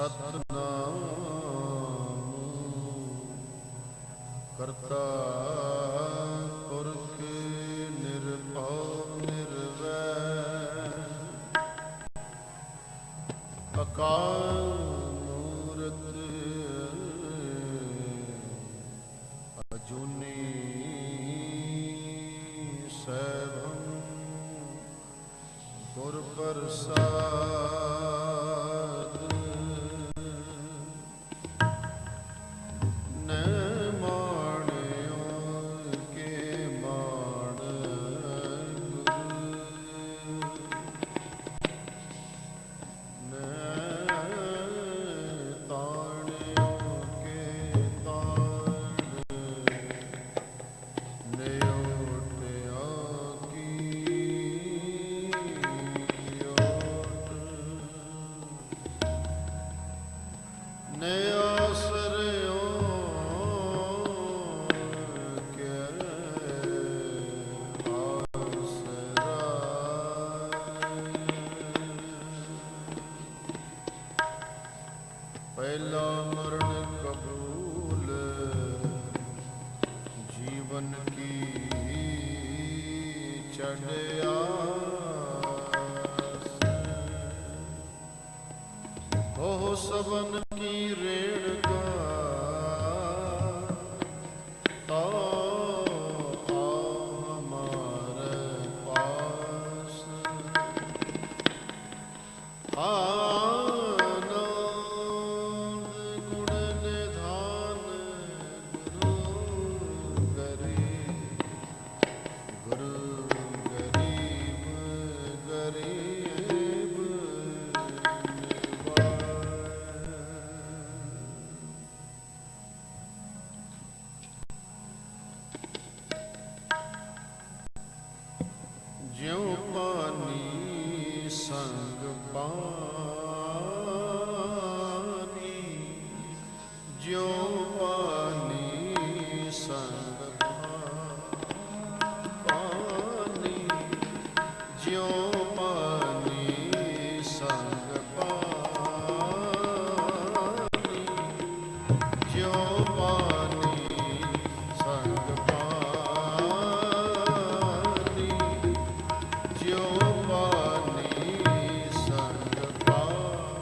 ਕਰਤਾ ਪੁਰਖ ਨਿਰਭਉ ਨਿਰਵੈਰ ਅਕਾਲ ਮੂਰਤ ਅਜੂਨੀ ਸੈਭੰ ਗੁਰ ਪ੍ਰਸਾਦ ਪਹਿਲਾ ਮਰਨ ਕਬੂਲ ਜੀਵਨ ਕੀ ਚੜਿਆਸ ਉਹ ਸਭਨ ਕੀ ਰੇਣਗਾ ਤਾ ਹਮਾਰੇ ਪਾਸ ਜਿਉ ਪਾਨੀ ਸੰਗ ਪਾਨੀ ਜਿਉ ਪਾਨੀ ਸੰਗ ਪਾਨੀ ਜਿਉ ਪਾਨੀ ਸੰਗ ਪਾਨੀ ਜਿਉ ਪਾਨੀ ਸੰਗ ਪਾਨੀ ਜਿਉ ਪਾਨੀ ਸੰਗ ਪਾਨੀ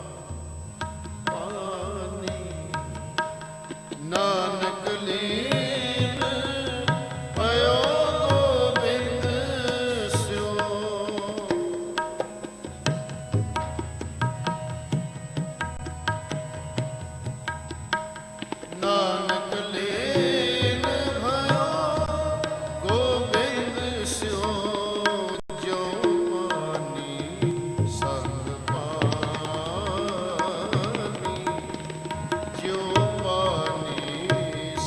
ਨਾਨਕ ਲੀਨ ਭਇਓ ਗੋਬਿੰਦ ਸਿਉ ਨਾਨਕ ਲੀਨ ਭਇਓ ਗੋਬਿੰਦ ਸਿਉ ਜੋ ਪਾਨੀ ਸੰਗ ਪਾਨੀ ਜੋ ਪਾਨੀ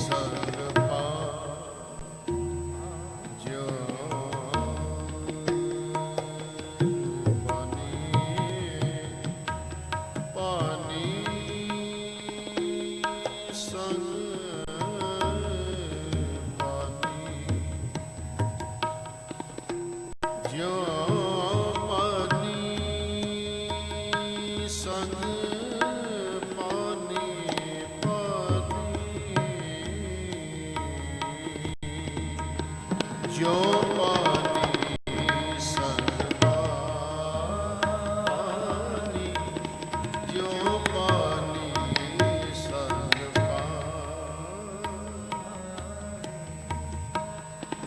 ਸੰਗ ਪਾਨੀ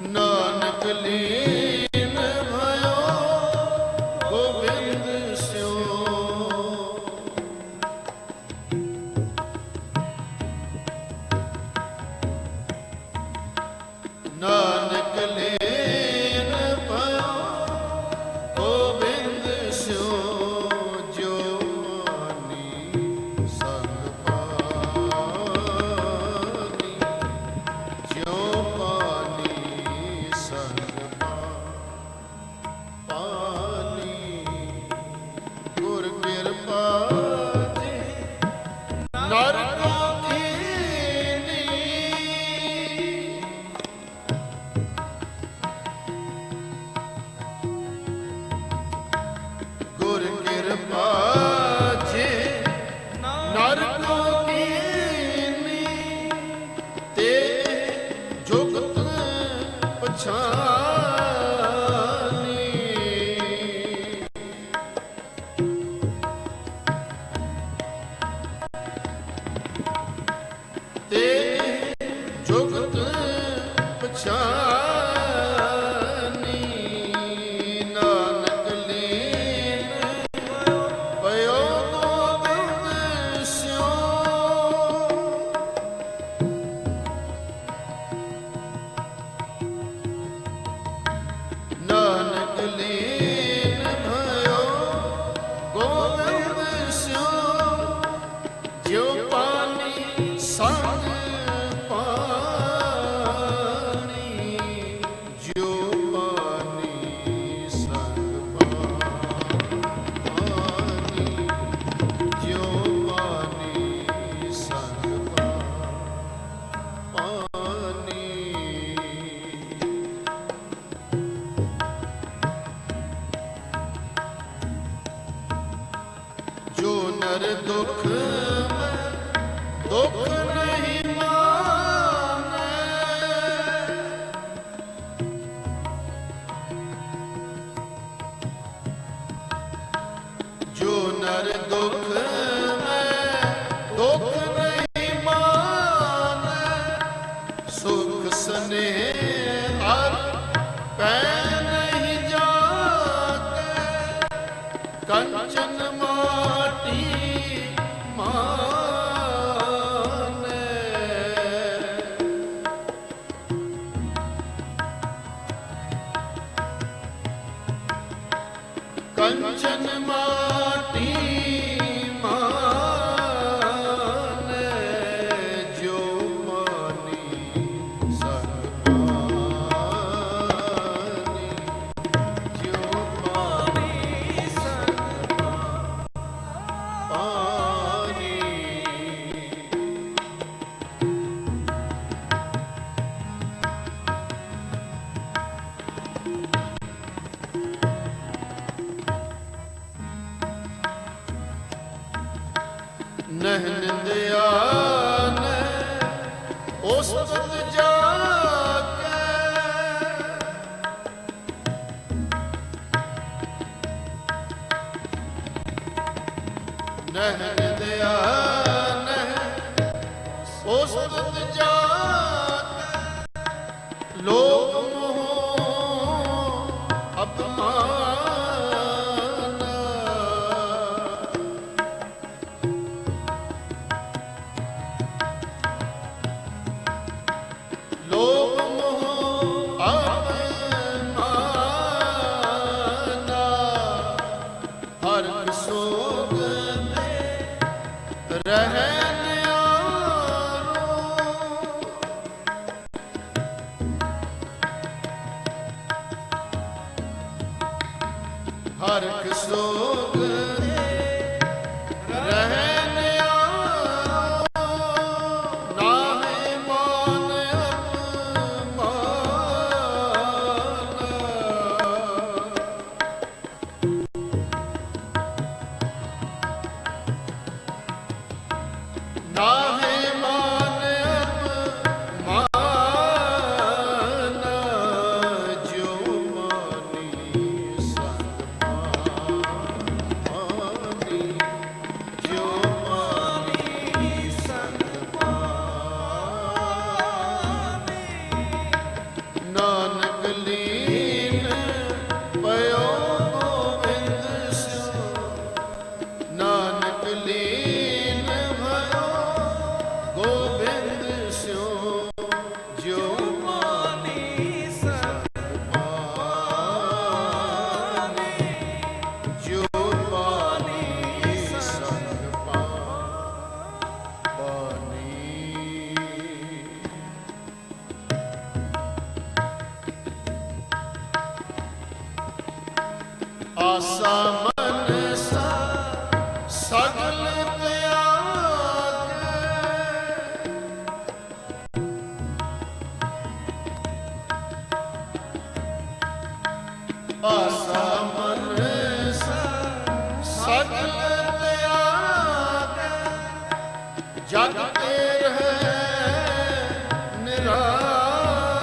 ਨਾਨਕ ਲੀਨ ਭਇਓ ਗੋਬਿੰਦ ਸਿਉ ਨਾਨਕ ਲੀਨ ਭਇਓ ਗੋਬਿੰਦ ਸਿਉ ਜੋ ਪਾਨੀ ਸੰਗ ਪਾਨੀ ਜੋ ਪਾਨੀ ਸੰਗ ਪਾਨੀ ਗੁਰ ਕਿਰਪਾ ਜੀ ਨਰ ਕੋ ਕੀਨੀ ਜੁਗਤ ਪਛਾਨੀ। ਤੇ ਜੁਗਤ ਪਛਾਨੀ, ਨਾਨਕ ਲੀਨ ਪਇਓ ਗੋਬਿੰਦ ਸਿਉ। ਨਾਨਕ ਲੀਨ ਭਇਓ ਗੋਬਿੰਦ ਸਿਉ, ਜਿਉ ਪਾਣੀ ਸੰਗ ਪਾਣੀ, ਜਿਉ ਪਾਣੀ ਸੰਗ ਪਾਣੀ, ਜਿਉ ਪਾਣੀ ਸੰਗ ਪਾਣੀ। ਜੋ ਨਰ ਦੁਖ ਮੈਂ ਦੁਖ ਨਹੀਂ ਮਾਨੈ, ਜੋ ਨਰ ਦੁਖ ਮੈਂ ਦੁਖ ਨਹੀਂ ਮਾਨੈ, ਸੁਖ ਸਨੇਹ ਹਰ ਪੈ ਨਹੀਂ ਜਾਗੈ, ਕੰਚਨ ਮਾਟੀ ਮਾਨੈ। ਕੰਚਨ ਮਾਟੀ ਮਾਨੈ, ਜੋ ਪਾਣੀ ਸੰਗ ਪਾਣੀ, ਜੋ ਪਾਣੀ ਸੰਗ ਪਾਣੀ। ਨਹਿ ਨਿੰਦਿਆ ਨਹਿ ਉਸਤਤ ਜਾਗੈ, ਨਹਿ ਨਿੰਦਿਆ ਨਹਿ ਉਸਤਤ ਜਾਗੈ, ਲੋਭ ਮੋਹ ਅਪਮਾਨ, ਲੋਭ ਮੋਹ ਅਪਮਾਨ, ਹਰਿ ਸੋਗ ਤੇ ਰਹਿ ਨਿਆਰੋ, ਹਰਿ ਸੋਗ ਤੇ ਰਹਿ ਨਿਆਰੋ, ਨਾਹਿ ਮਾਨ ਅਪਮਾਨ, ਨਾਹਿ ਮਾਨ ਅਪਮਾਨ, ਜਿਉ ਪਾਣੀ ਸੰਗ ਪਾਣੀ, ਜਿਉ ਪਾਣੀ ਸੰਗ ਪਾਣੀ। ਨਾਨਕ ਲੀਨ ਪਇਓ ਗੋਬਿੰਦ ਸਿਉ, ਨਾਨਕ ਲੀਨ ਭਇਓ ਗੋਬਿੰਦ ਸਿਉ, ਜਿਉ ਪਾਣੀ ਸੰਗ ਪਾਣੀ, ਜਿਉ ਪਾਣੀ ਸੰਗ ਪਾਣੀ। ਆਸਾ ਮਨਸਾ ਸਗਲ ਤਿਆਗੈ, ਆਸਾ ਮਨਸਾ ਸਗਲ ਤਿਆਗੈ, ਜਗ ਤੇ ਰਹਿ ਨਿਰਾਗੈ,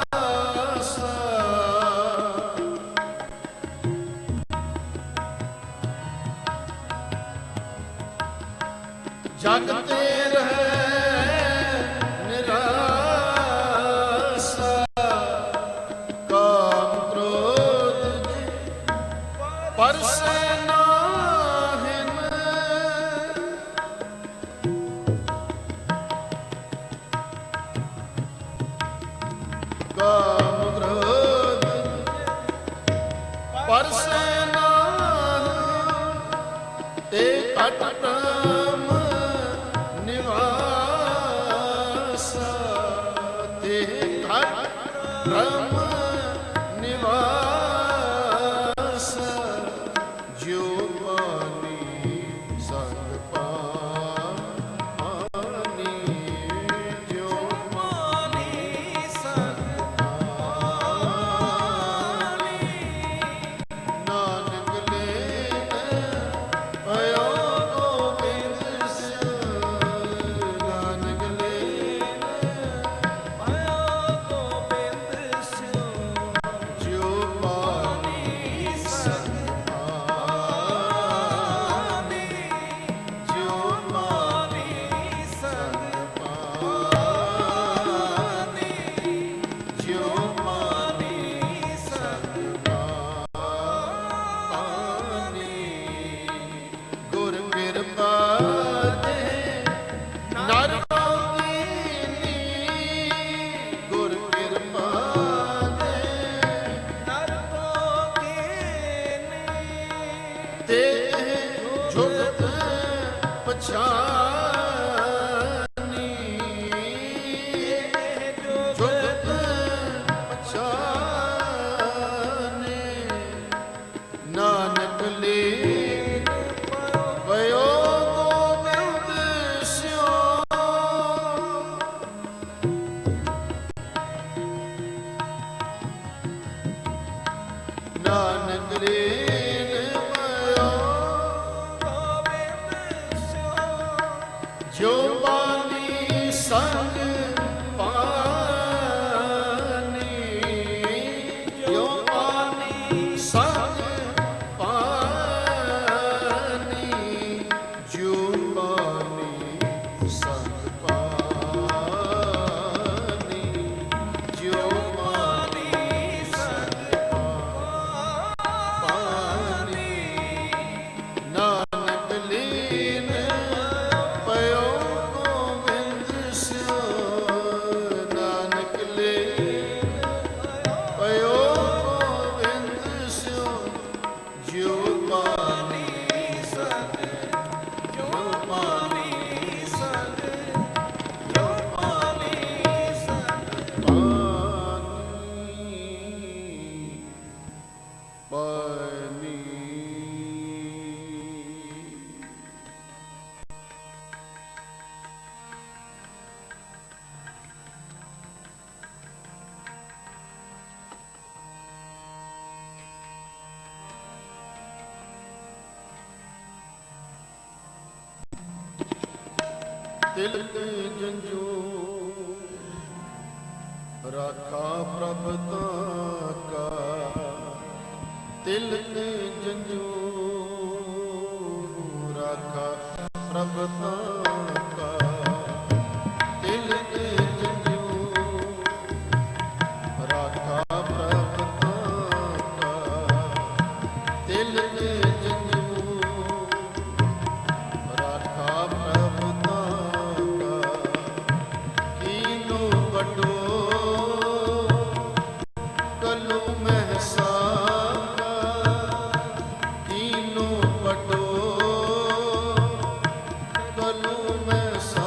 ਕਾਮ ਕ੍ਰੋਧ ਪਰਸੈ ਨਾਹੀ, ਤੇ ਘਟ ਪ੍ਰਮ ਨਿਵਾਸਾ, ਤੇ ਘਟ ਪ੍ਰਮ ਨਿਵਾਸਾ, ਜਿਉ ਪਾਣੀ ਸੰਗ ਪਾਣੀ, ਜਿਉ ਪਾਣੀ ਸੰਗ ਪਾਣੀ, ਨਾਨਕ ਲੈਣ ਭਇਓ ਗੋਬਿੰਦ ਸਿਉ, ਨਾਨਕ ਲੈਣ ਭਇਓ ਗੋਬਿੰਦ ਸਿਉ, ਜਿਉ ਪਾਣੀ ਸੰਗ ਪਾਣੀ, ਜਿਉ ਪਾਣੀ ਸੰਗ ਪਾਣੀ, ਜਿਉ ਪਾਣੀ ਸੰਗ ਪਾਣੀ। ਗੁਰ ਕਿਰਪਾ ਤੇ ਨਰ ਪਾਵੀਨੀ, ਗੁਰ ਕਿਰਪਾ ਤੇ ਨਰ ਪਾਵੀਨੀ, ਤੇ ਜੁਗਤ ਪਛਾਨੀ, ਜੁਗਤ ਪਛਾਨੀ, ਨਾਨਕ ਲੀਨ ਭਇਓ ਗੋਬਿੰਦ ਸਿਉ, ਨਾਨਕ ਲੀਨ ਭਇਓ ਗੋਬਿੰਦ ਸਿਉ, ਜਿਉ ਪਾਣੀ ਸੰਗ ਪਾਣੀ, ਜਿਉ ਪਾਣੀ ਸੰਗ ਪਾਣੀ, ਜਿਉ ਪਾਣੀ ਸੰਗ ਪਾਣੀ, ਜਿਉ ਪਾਣੀ ਸੰਗ ਪਾਣੀ, ਨਾਨਕ ਲੀਨ ਭਇਓ ਗੋਬਿੰਦ ਸਿਉ, ਨਾਨਕ ਲੀਨ ਭਇਓ ਗੋਬਿੰਦ ਸਿਉ, ਜਿਉ ਪਾਣੀ ਸੰਗ, ਜਿਉ ਪਾਣੀ ਸੰਗ, ਜਿਉ ਪਾਣੀ ਸੰਗ ਪਾਣੀ। ਤਿਲਕ ਜੰਜੂ ਰਾਖਾ ਪ੍ਰਭ ਤਾਕਾ, ਤਿਲਕ ਜੰਜੂ ਰਾਖਾ ਪ੍ਰਭ ਤਾਕਾ, ਤਿਲਕ ਜੰਜੂ ਰਾਖਾ ਪ੍ਰਭ ਤਾਕਾ, ਤਿਲਕ ਜੰਜੂ ਰਾਖਾ ਪ੍ਰਭ ਤਾਕਾ, ਕੀਨੂ ਵੱਡੋ ਕਲੂ ਮਹਿ ਸਾਕਾ, ਕੀਨੂ ਵੱਡੋ ਕਲੂ ਮਹਿ ਸਾਕਾ,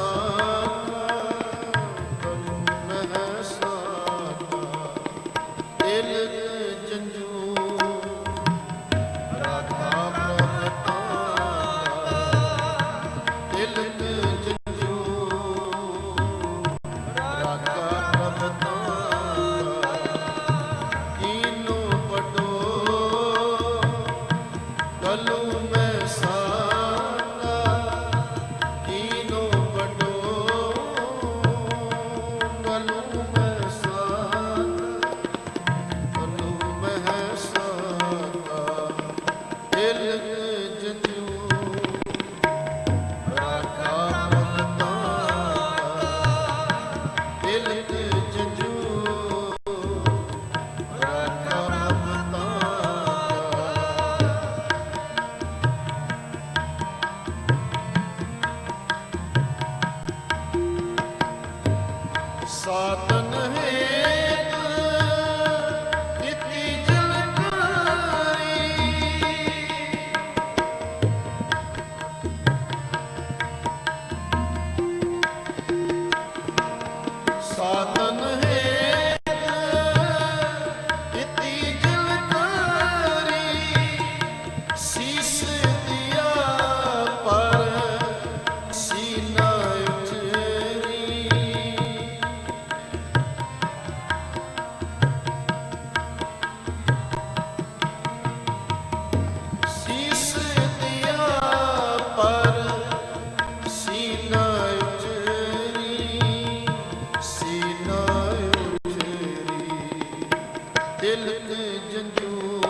ਤਿਲਕ ਜੰਜੂ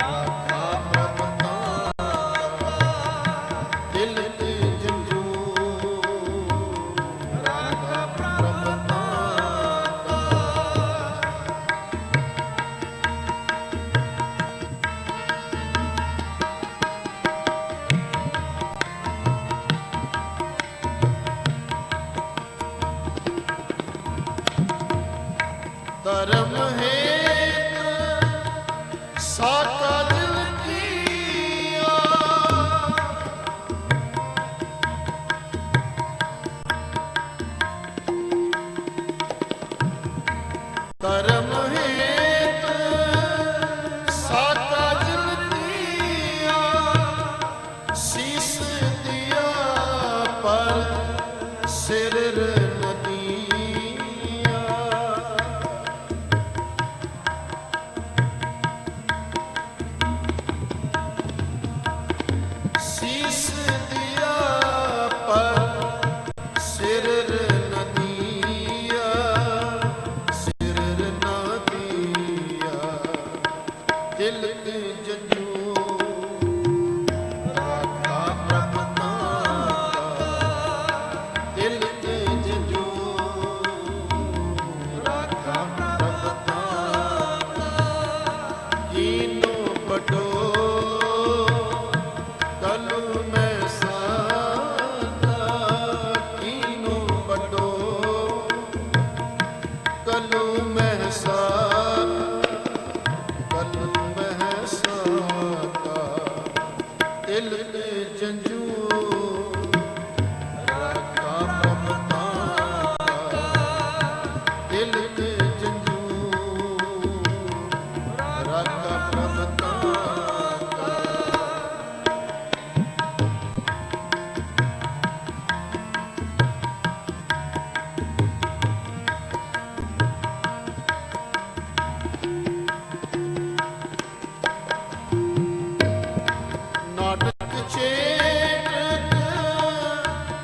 ਰਾਖਾ ਪ੍ਰਭ ਤਾਕਾ ਤਿਲਕ ਜੰਜੂ ਰਾਖਾ ਪ੍ਰਭ ਤਾਕਾ ਧਰਮ ਹੇਤ ਸਾਕਾ ਦਿਲ ਕੀਆ ਧਰਮ ਹੇਤ ਸਾਕਾ ਦਿਲ ਕੀਆ ਸੀਸ ਦਿਆ ਪਰ ਸਿਰ ਸੀਸ ਦਿਆ ਪਰ ਸਿਰ ਨਦੀਆ ਸਿਰ ਨਦੀਆ ਤਿਲਕ ਜੰਜੂ ਰਾਖਾ ਪ੍ਰਭ ਤਾਕਾ ਤਿਲਕ ਜੰਜੂ ਰਾਖਾ ਪ੍ਰਭ ਤਾਕਾ ਕੀਨੋ ਪਟੋ ਕਲੂ ਮੈਂ ਸਾਦਾ ਕੀਨੂ ਵੱਡੋ ਕਲੂ ਮੈਂ ਸਾਦਾ ਕਲੂ ਮੈਂ ਸਾਦਾ ਤਿਲਕ ਜੰਜੂ ਰਾਖਾ ਪ੍ਰਭ ਤਾਕਾ ਤਿਲਕ ਜੰਜੂ ਰਾਖਾ ਪ੍ਰਭ ਤਾਕਾ ਨਾਟਕ ਚੇਤਕ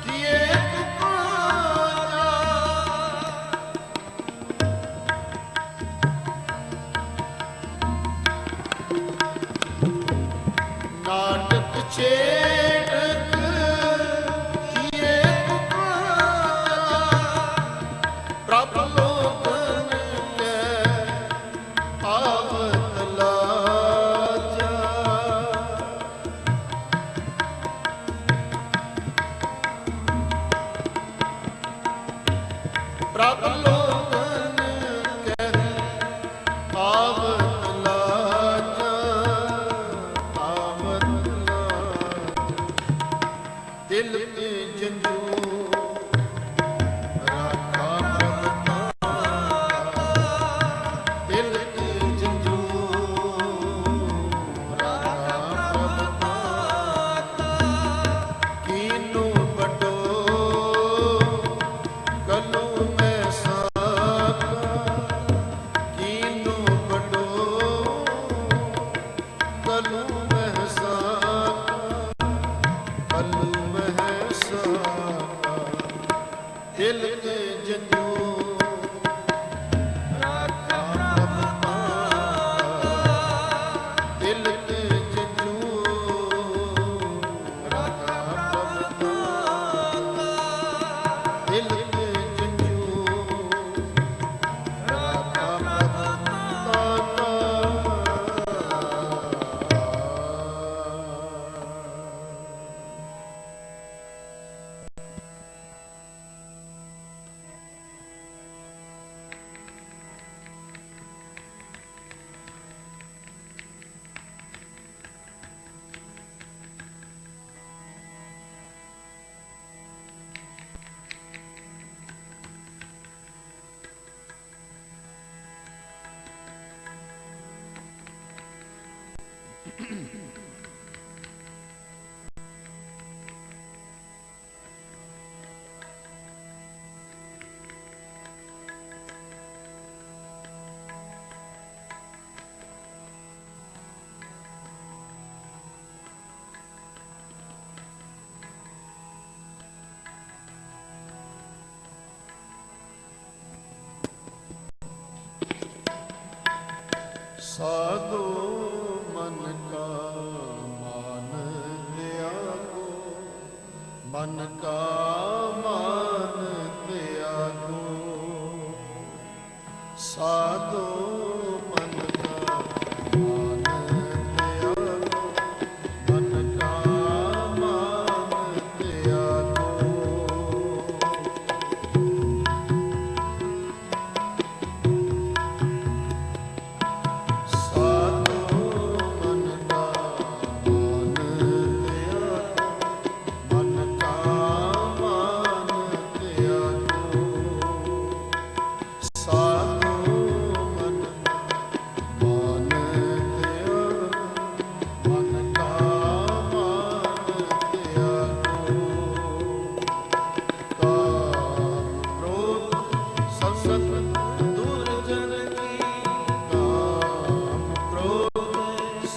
ਕੀਏ ਤੁਕਾਰਾ ਸਾਧੂ ਮਨ ਕਾ ਮਾਨ ਤਿਆਗੋ, ਮਨ ਕਾ ਮਾਨ ਤਿਆਗੋ, ਸਾਧੂ ਮਨ ਕਾ ਮਾਨ ਤਿਆਗੋ, ਮਨ ਕਾ ਮਾਨ ਤਿਆਗੋ।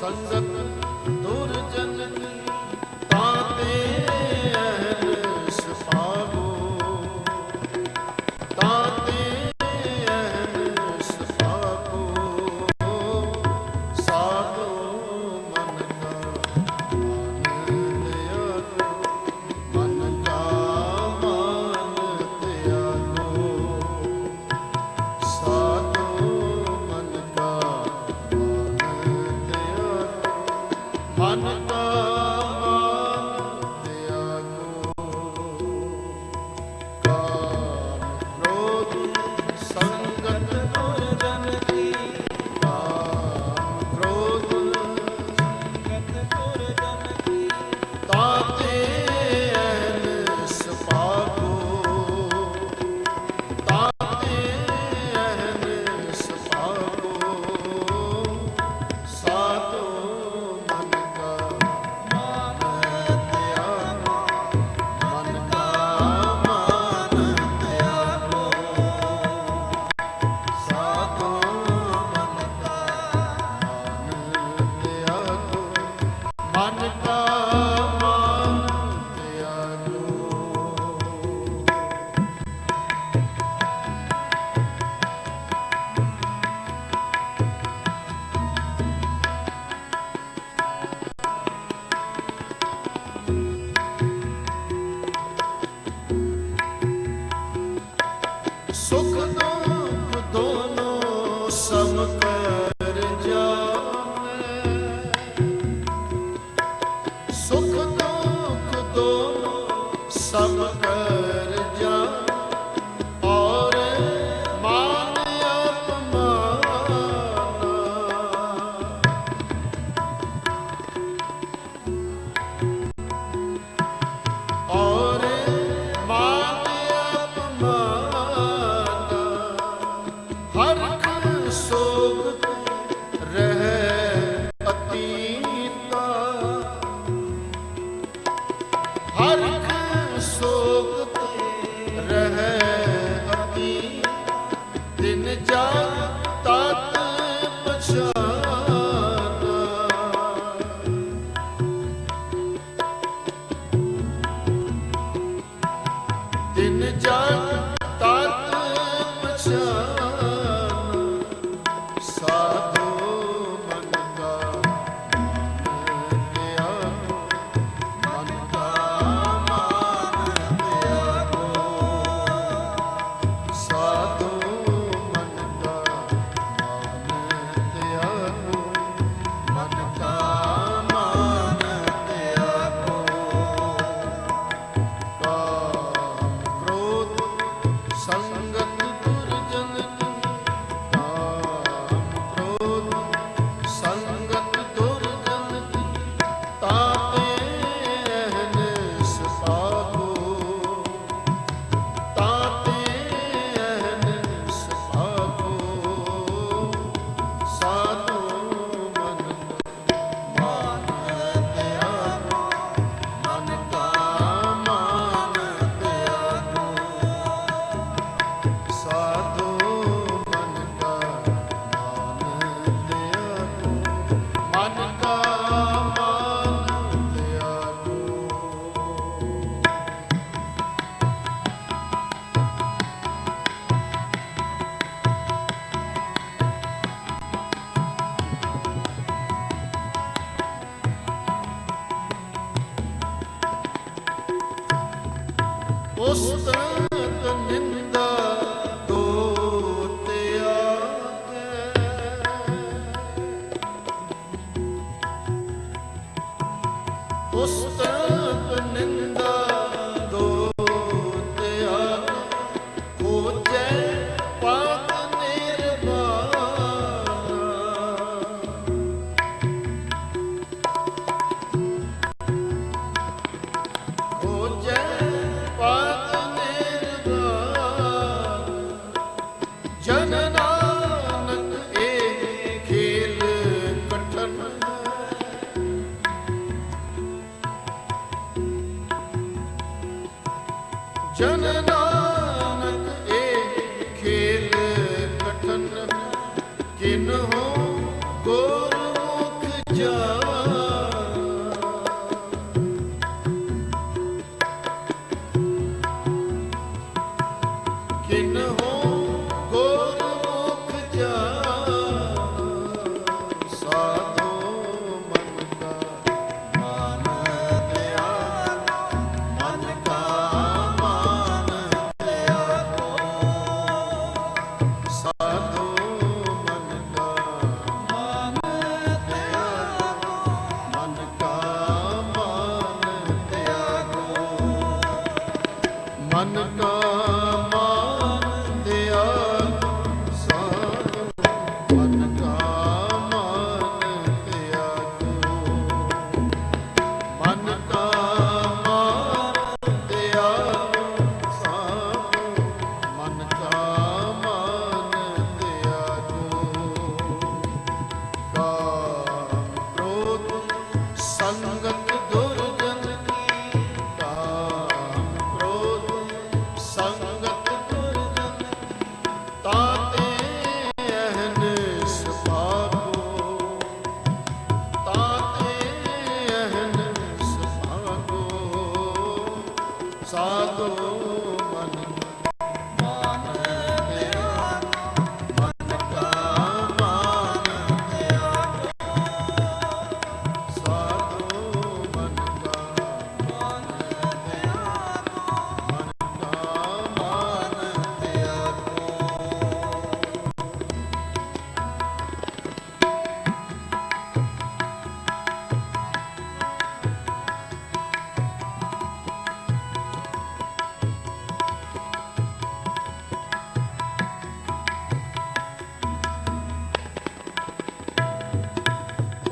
ਸੰਗਤ ਦੁਰਜਨ ਕੀ ਤਾਤੇ ਅਹਨਿਸ ਪਾਵੋ, ਤਾਤੇ ਅਹਨਿਸ ਪਾਵੋ, ਸਾਧੂ ਮਨ ਕਾ ਮਾਨ ਤਿਆਗੋ, ਮਨ ਕਾ ਮਾਨ ਤਿਆਗੋ, ਸਾਧੂ ਮਨ ਕਾ ਮਨ ਕਾ ਮਾਨ ਤਿਆਗੋ। ਕਾਮ ਕ੍ਰੋਧ ਸੰਗਤ ਦੁਰਜਨ ਕੀ, ਕਾਮ ਕ੍ਰੋਧ ਸੰਗਤ ਦੁਰਜਨ ਕੀ, ਤਾਤੇ ਅਹਨਿਸ ਪਾਵੋ, ਤਾਤੇ ਅਹਨਿਸ ਪਾਵੋ, ਸਾਧੂ ਮਨ ਕਾ ਮਾਨ ਤਿਆਗੋ, ਮਨ ਕਾ ਮਾਨ ਤਿਆਗੋ, ਸਾਧੂ ਮਨ ਕਾ ਮਾਨ ਤਿਆਗੋ, ਮਨ ਕਾ ਮਾਨ ਤਿਆਗੋ। ਸੁਖ ਦੁਖ ਦੋਨੋਂ ਸਮ ਕਰ ਜਾਵੈ, ਸੁਖ ਦੁਖ ਦੋਨੋਂ ਸਮ ਕਰ ਜਾਵੈ, ਔਰ ਮਾਨ ਅਪਮਾਨ, ਔਰ ਮਾਨ ਅਪਮਾਨ, ਹਰਖ ਸੋਗ ਰਹਿ ਅਤੀਤਾ, ਹਰਖ ਸੋਗ ਰਹਿ ਅਤੀ, ਦਿਨ ਜਾਗ ਤਤ ਪਛਾਨਾ, ਦਿਨ ਜਾਗ ਤਤ ਪਛਾਨਾ, ਸਾਧੂ ਮਨ ਕਾ ਮਾਨ ਤਿਆਗੋ, ਮਨ ਕਾ ਮਾਨ ਤਿਆਗੋ, ਸਾਧੂ ਮਨ ਕਾ ਮਾਨ ਤਿਆਗੋ, ਮਨ ਕਾ ਮਾਨ ਤਿਆਗੋ। ਕਾਮ ਕ੍ਰੋਧ ਸੰਗਤ ਦੁਰਜਨ ਕੀ, ਉਸਤਤ ਨਿੰਦਾ ਦੋ ਤਿਆਗੈ। ਉਸਤਤ ਨਿੰਦਾ ਦੋ ਤਿਆਗੈ, ਖੋਜੈ ਪਦ ਨਿਰਵਾਣਾ। ਖੋਜੈ ਪਦ ਨਿਰਵਾਣਾ, ਜਨ ਨਾਨਕ ਇਹ ਖੇਲ ਕਠਨ ਹੈ। ਜਨ ਨਾਨਕ ਇਹ ਖੇਲ ਕਠਨ, ਕਿਨਹੋ ਗੁਰਮੁਖ ਜਾਣਾ। ਕਿਨਹੋ ਗੁਰਮੁਖ ਜਾਣਾ, ਸਾਧੂ ਮਨ ਕਾ ਮਾਨ ਤਿਆਗੋ, ਮਨ ਕਾ ਮਾਨ ਤਿਆਗੋ। ਸਾਧੂ ਮਨ ਕਾ ਮਾਨ ਤਿਆਗੋ, ਮਨ ਕਾ ਮਾਨ ਤਿਆਗੋ। ਮਨ ਕਾ ਮਾਨ ਤਿਆਗੋ, ਸਾਧੂ ਮਨ ਕਾ ਮਾਨ ਤਿਆਗੋ। ਮਨ ਕਾ ਮਾਨ ਤਿਆਗੋ, ਸਾਧੂ ਮਨ ਕਾ ਮਾਨ ਤਿਆਗੋ। ਕਾਮ ਕ੍ਰੋਧ ਸੰਗਤ ਦੁਰਜਨ ਕੀ, ਕਾਮ ਕ੍ਰੋਧ ਸੰਗਤ ਦੁਰਜਨ, ਤਾਤੇ ਅਹਨਿਸ ਭਾਗੋ। ਤਾਤੇ ਅਹਨਿਸ ਭਾਗੋ, ਸਾਧੂ ਮਨ ਮਾਨ ਤਿਆਗੋ, ਮਨ ਕਾ ਮਾਨ ਤਿਆਗੋ। ਸਾਧੂ ਮਨ ਕਾ ਮਾਨ ਤਿਆਗੋ, ਮਨ ਕਾ ਮਾਨ ਤਿਆਗੋ।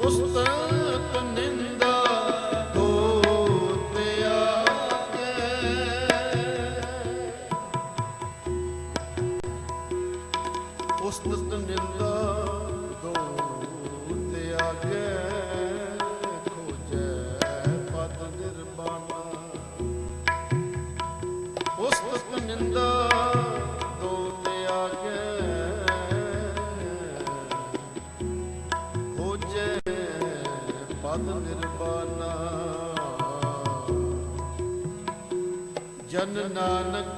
ਉਸਤਤ ਨਿੰਦਾ ਦੋ ਤਿਆਗੈ। ਉਸਤਤ ਨਿੰਦਾ ਦੋ ਤਿਆਗੈ, ਖੋਜੈ ਪਦ ਨਿਰਵਾਣਾ। ਉਸਤਤ ਨਿੰਦਾ ਦੋ ਤਿਆਗੈ, ਖੋਜੈ ਪਦ ਨਿਰਵਾਣਾ। ਜਨ ਨਾਨਕ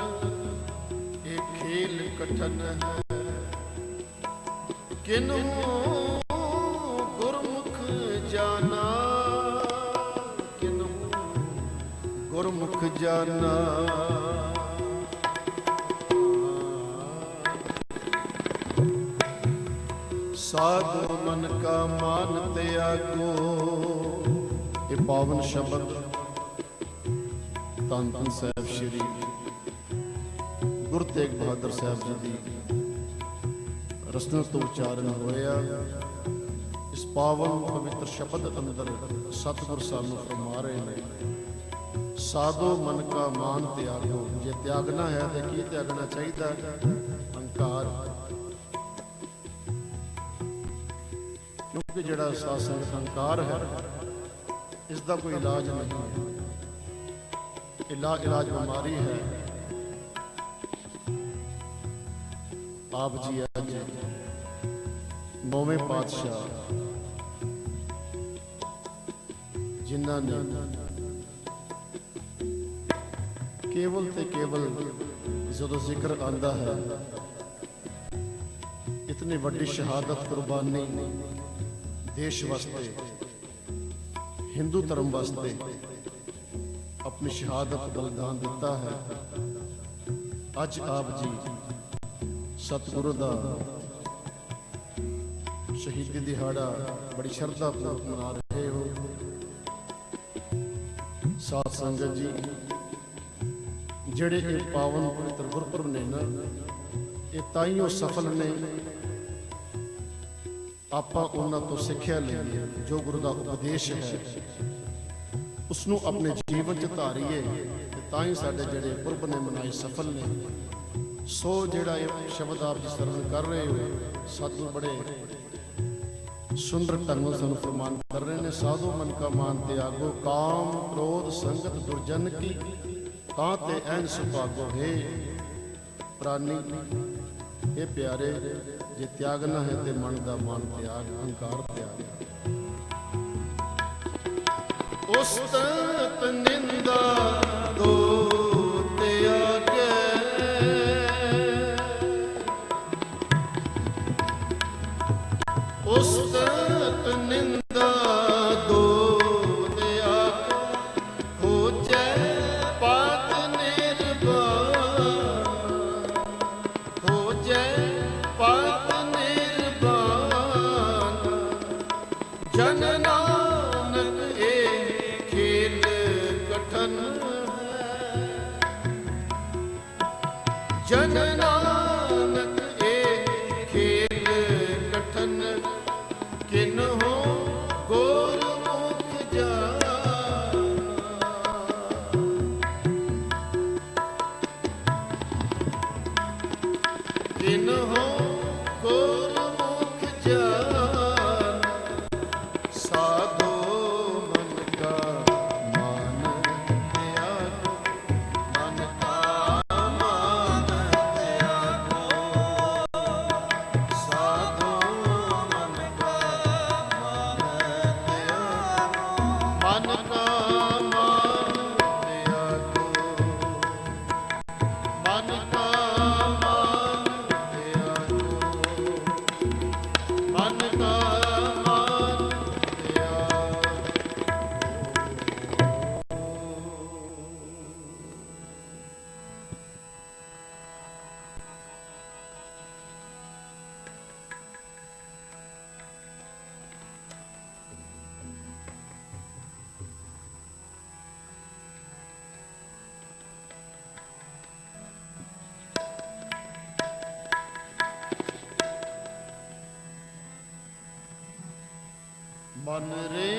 ਇਹ ਖੇਲ ਕਠਨ ਹੈ, ਕਿਨਹੂ ਗੁਰਮੁਖ ਜਾਣਾ। ਕਿਨਹੂ ਗੁਰਮੁਖ ਜਾਣਾ। ਸਾਧੂ ਮਨ ਕਾ ਮਾਨ ਤਿਆਗੋ। ਇਹ ਪਾਵਨ ਸ਼ਬਦ ਧੰਨ ਧੰਨ ਸਾਹਿਬ ਸ਼੍ਰੀ ਗੁਰੂ ਤੇਗ ਬਹਾਦਰ ਸਾਹਿਬ ਜੀ ਦੀ ਰਸਨਾ ਤੋਂ ਉਚਾਰਨ ਹੋਇਆ। ਇਸ ਪਾਵਨ ਪਵਿੱਤਰ ਸ਼ਬਦ ਅੰਦਰ ਸਤਿਗੁਰ ਸਾਨੂੰ ਫਰਮਾ ਰਹੇ ਨੇ, ਸਾਧੂ ਮਨ ਕਾ ਮਾਨ ਤਿਆਗੋ। ਜੇ ਤਿਆਗਣਾ ਹੈ ਤਾਂ ਕੀ ਤਿਆਗਣਾ ਚਾਹੀਦਾ? ਹੰਕਾਰ। ਕਿਉਂਕਿ ਜਿਹੜਾ ਸਾਧ ਸੰਗਤ ਹੰਕਾਰ ਹੈ, ਇਸ ਦਾ ਕੋਈ ਇਲਾਜ ਨਹੀਂ ਹੈ। ਇਲਾਜ ਬਿਮਾਰੀ ਹੈ। ਆਪ ਜੀ ਅੱਜ ਨੌਵੇਂ ਪਾਤਸ਼ਾਹ ਜਿਨ੍ਹਾਂ ਨੇ ਕੇਵਲ ਤੇ ਕੇਵਲ ਜਦੋਂ ਜ਼ਿਕਰ ਆਂਦਾ ਹੈ ਇਤਨੀ ਵੱਡੀ ਸ਼ਹਾਦਤ ਕੁਰਬਾਨੀ ਦੇਸ਼ ਵਾਸਤੇ, ਹਿੰਦੂ ਧਰਮ ਵਾਸਤੇ ਆਪਣੀ ਸ਼ਹਾਦਤ ਬलिदान ਦਿੱਤਾ ਹੈ। ਅੱਜ ਆਪ ਜੀ ਸਤਿਗੁਰੂ ਦਾ ਸ਼ਹੀਦੀ ਦਿਹਾੜਾ ਬੜੀ ਸ਼ਰਧਾ ਪੂਰਵਕ ਮਨਾ ਰਹੇ ਹੋ। ਸਾਧ ਸੰਗਤ ਜੀ, ਜਿਹੜੇ ਇਹ ਪਾਵਨ ਪਵਿੱਤਰ ਗੁਰਪੁਰਬ ਨੇ ਨਾ, ਇਹ ਤਾਈਓ ਸਫਲ ਨੇ ਆਪਾਂ ਉਹਨਾਂ ਤੋਂ ਸਿੱਖਿਆ ਲਈਏ। ਜੋ ਗੁਰੂ ਦਾ ਉਪਦੇਸ਼ ਹੈ ਉਸ ਨੂੰ ਆਪਣੇ ਜੀਵਨ 'ਚ ਧਾਰੀਏ ਤੇ ਤਾਂ ਹੀ ਸਾਡੇ ਜਿਹੜੇ ਪੁਰਬ ਨੇ ਮਨਾਏ ਸਫਲ ਨੇ। ਸੋ ਜਿਹੜਾ ਇਹ ਸ਼ਬਦ ਆਪ ਜੀ ਸਰਵਣ ਕਰ ਰਹੇ ਹੋ, ਸਤਿਗੁਰ ਬੜੇ ਸੁੰਦਰ ਢੰਗ ਨਾਲ ਸਾਨੂੰ ਫਰਮਾਨ ਕਰ ਰਹੇ ਨੇ। ਸਾਧੂ ਮਨ ਕਾ ਮਾਨ ਤਿਆਗੋ, ਕਾਮ ਕ੍ਰੋਧ ਸੰਗਤ ਦੁਰਜਨ ਕੀ, ਤਾਂ ਤੇ ਐਨ ਸੁਭਾਗੋ। ਹੈ ਪ੍ਰਾਨੀ, ਇਹ ਪਿਆਰੇ, ਜੇ ਤਿਆਗਨਾ ਹੈ ਤੇ ਮਨ ਦਾ ਮਾਨ ਤਿਆਗ, ਅਹੰਕਾਰ ਤਿਆਗ। ਉਸਤਤ ਨਿੰਦਾ ਦੋ ਤਿਆਗੈ, ਉਸਤਤ ਨਿੰਦਾ ਦੋ ਤਿਆਗੈ, ਹੋਜੈ ਪਾਤ ਨਿਰਵਾਣ, ਹੋਜੈ ਪਾਤ ਨਿਰਵਾਣ। ਜਨ ਨਾਨਕ ਇਹ ਖੇਲ ਕਠਨ ਹੈ, ਜਨ ਨਾਨਕ ਇਹ ਖੇਲ ਕਠਨ, ਕਿਨਹੋ ਗੁਰਮੁਖ ਜਾਣਾ, ਕਿਨਹੋ ਗੁਰਮੁਖ ਜਾਣਾ। ਸਾਧੋ ਮਨ ਕਾ ਮਾਨ ਤਿਆਗੋ, ਮਨ ਕਾ ਮਾਨ ਤਿਆਗੋ। ਸਾਧੋ ਮਨ ਕਾ ਮਾਨ ਤਿਆਗੋ, ਮਨ ਕਾ ਮਾਨ ਤਿਆਗੋ, ਮਨ ਕਾ ਮਾਨ ਤਿਆਗੋ, ਮਨ ਕਾ ਮਾਨ ਤਿਆਗੋ। ਮਨ ਰੇ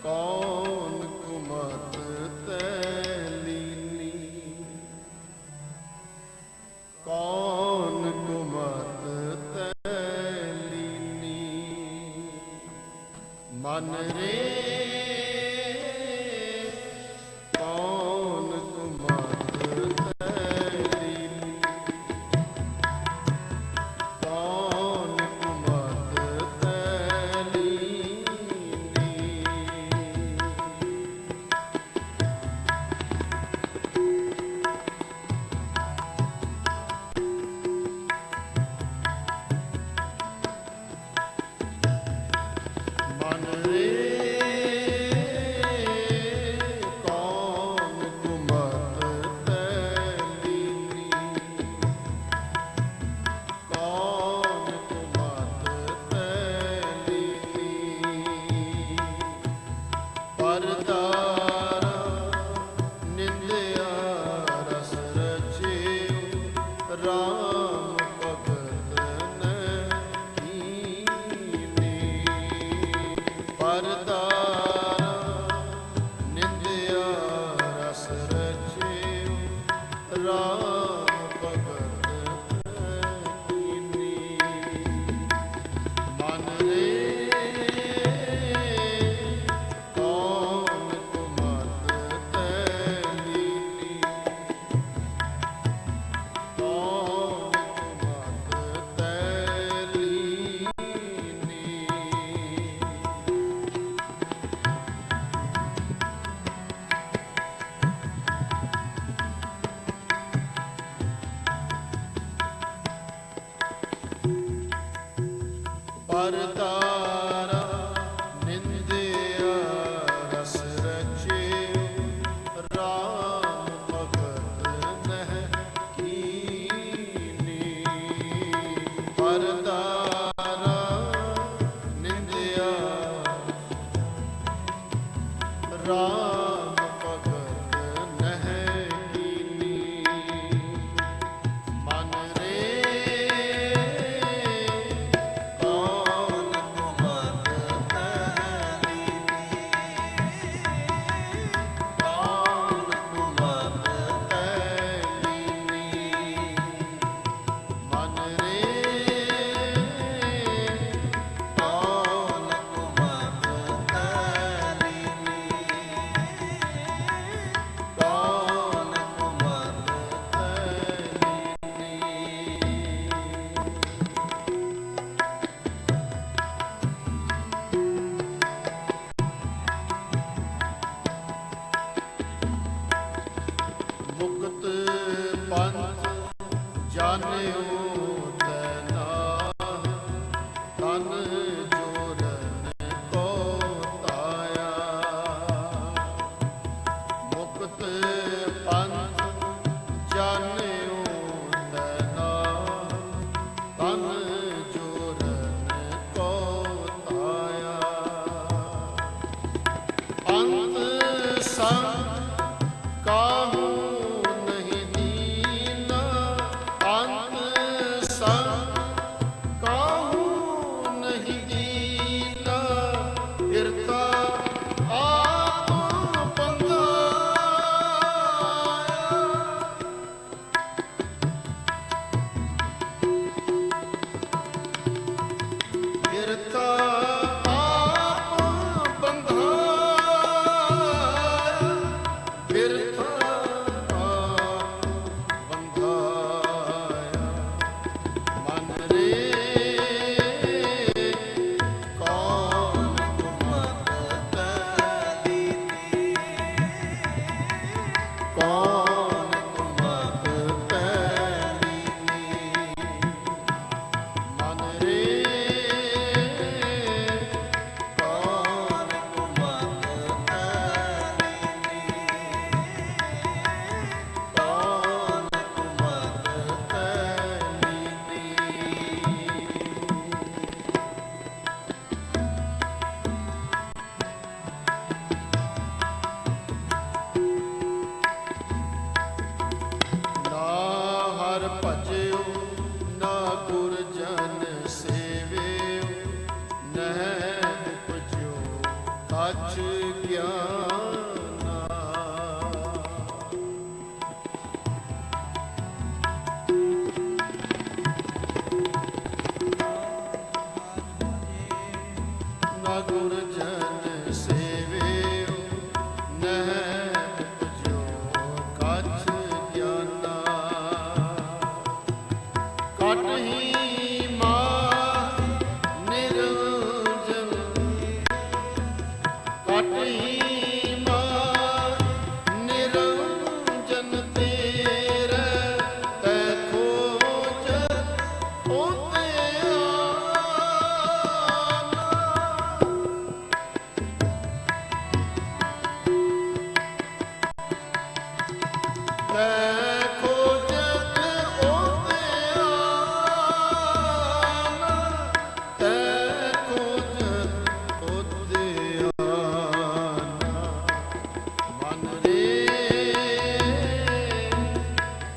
ਕੌਣ ਕੁਮਤ ਤੈ ਲੀਨੀ, ਕੌਣ ਕੁਮਤ ਤੈ ਲੀਨੀ। ਮਨ ਰੇ ਕੌਣ ਕੁਮਤ ਤੈ ਲੀਨੀ, ਕੌਣ ਕੁਮਤ ਤੈ ਲੀਨੀ। ਮਨ ਰੇ ਕੌਣ ਕੁਮਤ ਤੈ ਲੀਨੀ, ਕੌਣ ਕੁਮਤ ਤੈ ਲੀਨੀ। ਪਰਦਾਰਾ ਨਿੰਦਿਆ ਰਸ ਰਚਿਓ, ਰਾਮ ਭਗਤ ਨ ਕੀਨੀ। ਪਰਦਾਰਾ ਨਿੰਦਿਆ ਰਸ ਰਚਿਓ, ਰਾਮ ਭਗਤ ਨ ਕੀਨੀ। ਮਨ ਰੇ ਕੌਣ ਕੁਮਤ ਤੈ ਲੀਨੀ, ਕੌਣ ਕੁਮਤ ਤੈ ਲੀਨੀ। ਪਰਦਾਰਾ ਨਿੰਦਿਆ ਰਸ ਰਚਿਓ, ਰਾਮ ਪਰਦਾਰਾ ਨਿੰਦਿਆ ਰਾਮ ਭਗਤ ਨਹਿ ਕੀਨੀ ਮਨ ਰੇ ਕੌਣ ਤੁਮਤ ਤੈਨੀ ਕੌਣ ਤੁਮਤ ਤੈਨੀ ਮਨ ਰੇ ਕੌਣ ਤੁਮਤ ਤੈਨੀ ਕੌਣ ਤੁਮਤ ਤੈਨੀ ਮੁਕਤ ਪੰਥ ਜਾਣਿਓ ਤੈ ਨਾਹਿ ਤਨ ਜੋਰਨ ਕੋ ਤਾਇਆ ਮੁਕਤ ਪੰਥ ਜਾਣਿਓ ਤੈ ਨਾਹਿ ਤਨ ਜੋਰਨ ਕੋ ਤਾਇਆ ਅੰਤ ਸੰਗ ਕਾਹੂ ਨਹੀਂ ਦੀਨਾ ਅੰਤ ਸੰਗ ਕਾਹੂ ਨਹੀਂ ਦੀਨਾ ਇਰਤਾ ਆਪ ਬੰਧਾਇਆ ਇਰਤਾ ਆਪ ਬੰਧਾਇਆ ਬਿਰਥਾ ਆਪ ਬੰਧਾਇਆ ਮਨ ਰੇ ਕੌਣ ਤੁਮਤ ਤੈਨੀ ਕੌਣ ਤੁਮਤ ਤੈਨੀ ਮਨ ਰੇ ਕੌਣ ਤੁਮਤ ਤੈਨੀ ਕੌਣ ਤੁਮਤ ਤੈਨੀ ਨਾ ਹਰਿ ਭਜਿਓ ਨਾ ਗੁਰ ਜਨ ਸੇਵਿਓ ਨਹਿ ਉਪਜਿਓ ਕੱਛ ਗਿਆਨਾ ਨਾ ਗੁਰ ਜਨ ਸੇਵਿਓ ਨਹਿ ਉਪਜਿਓ ਕੱਛ ਗਿਆਨਾ ਕਟਹੀ ਮਾਹ ਨਿਰੰਜਨ ਕਟਹੀ ਮਾਹ ਨਿਰੰਜਨ ਤੇਰੇ ਤੈ ਖੋਜ ਓਤੇ ਤੈ ਖੋਜਤ ਓਤੇ ਆਨਾ ਤੈ ਖੋਜਤ ਓਤੇ ਆਨਾ ਮਨ ਰੇ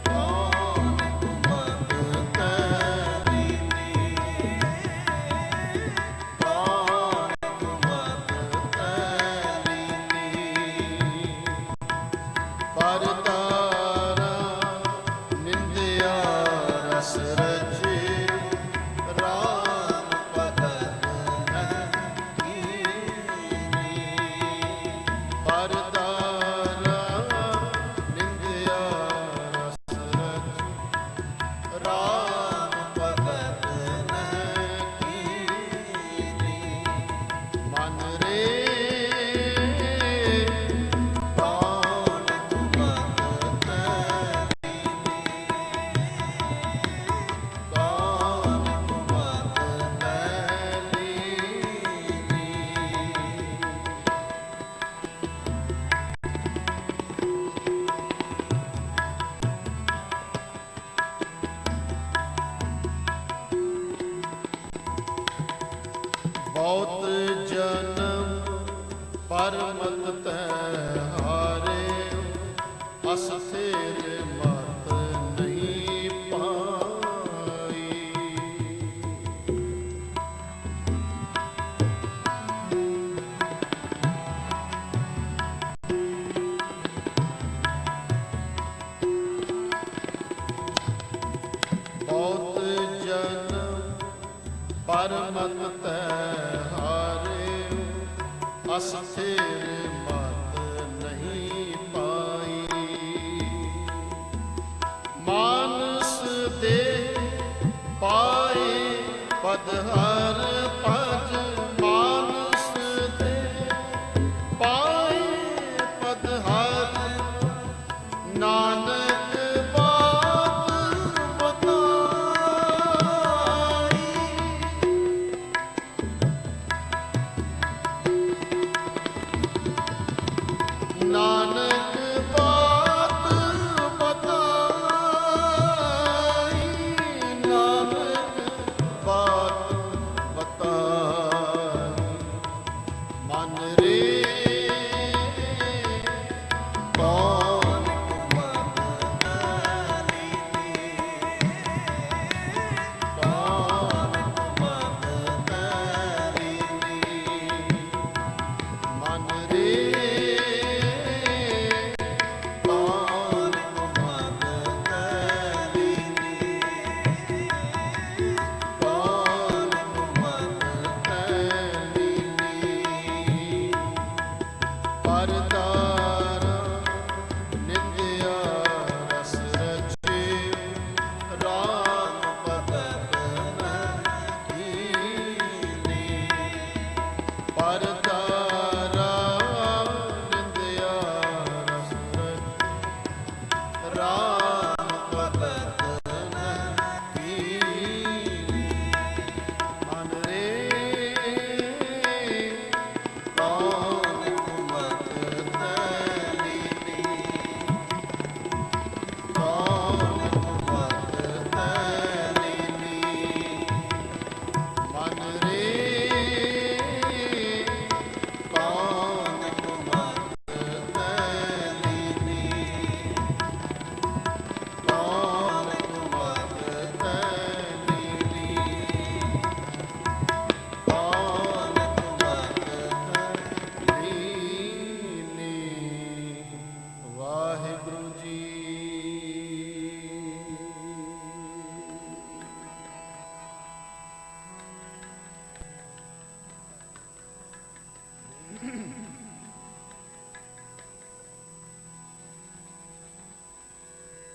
ਕੌਣ ਤੁਮਤ ਤੈਨੀ ਕੌਣ ਤੁਮਤ ਤੈਨੀ ਪਰਦਾਰਾ ਨਿੰਦਿਆ ਰਸ ਰਚੇ ਰਾਮ ਭਗਤ ਨਹਿ ਕੀਨੀ ਪਰਦਾਰਾ ਨਿੰਦਿਆ ਰਸ ਰਚੇ ਰਾਮ ਭਗਤ ਨਹਿ ਕੀਨੀ ਮਨ ਰੇ ਕੌਣ ਤੁਮਤ ਤੈਨੀ ਕੌਣ ਤੁਮਤ ਤੈਨੀ ਬਹੁਤ ਜਨਮ ਪਰਮਤ ਤੈ ਹਾਰੇ, ਅਸਥਿਰ ਮਤ ਨਹੀਂ ਪਾਈ। ਬਹੁਤ ਜਨਮ ਪਰਮਤ ਤੈ ਹਾਰੇ, ਅਸਥਿਰ ਮਤ ਨਹੀਂ ਪਾਈ। ਮਾਨਸ ਦੇ ਪਾਏ ਪਦ ਹਰ ਭਜ, ਮਾਨਸ ਦੇ ਪਾਏ ਪਦ ਹਰ, ਨਾਨਕ ਨਾਨਕ ਬਾਤ ਬਤਾਈ, ਨਾਨਕ ਬਾਤ ਬਤਾਈ। ਮਨ ਰੇ ਕੌਣ ਮਨ ਲੀਨੀ, ਕੌਣ ਮਨ ਲੀਨੀ। ਮਨ ਰੇ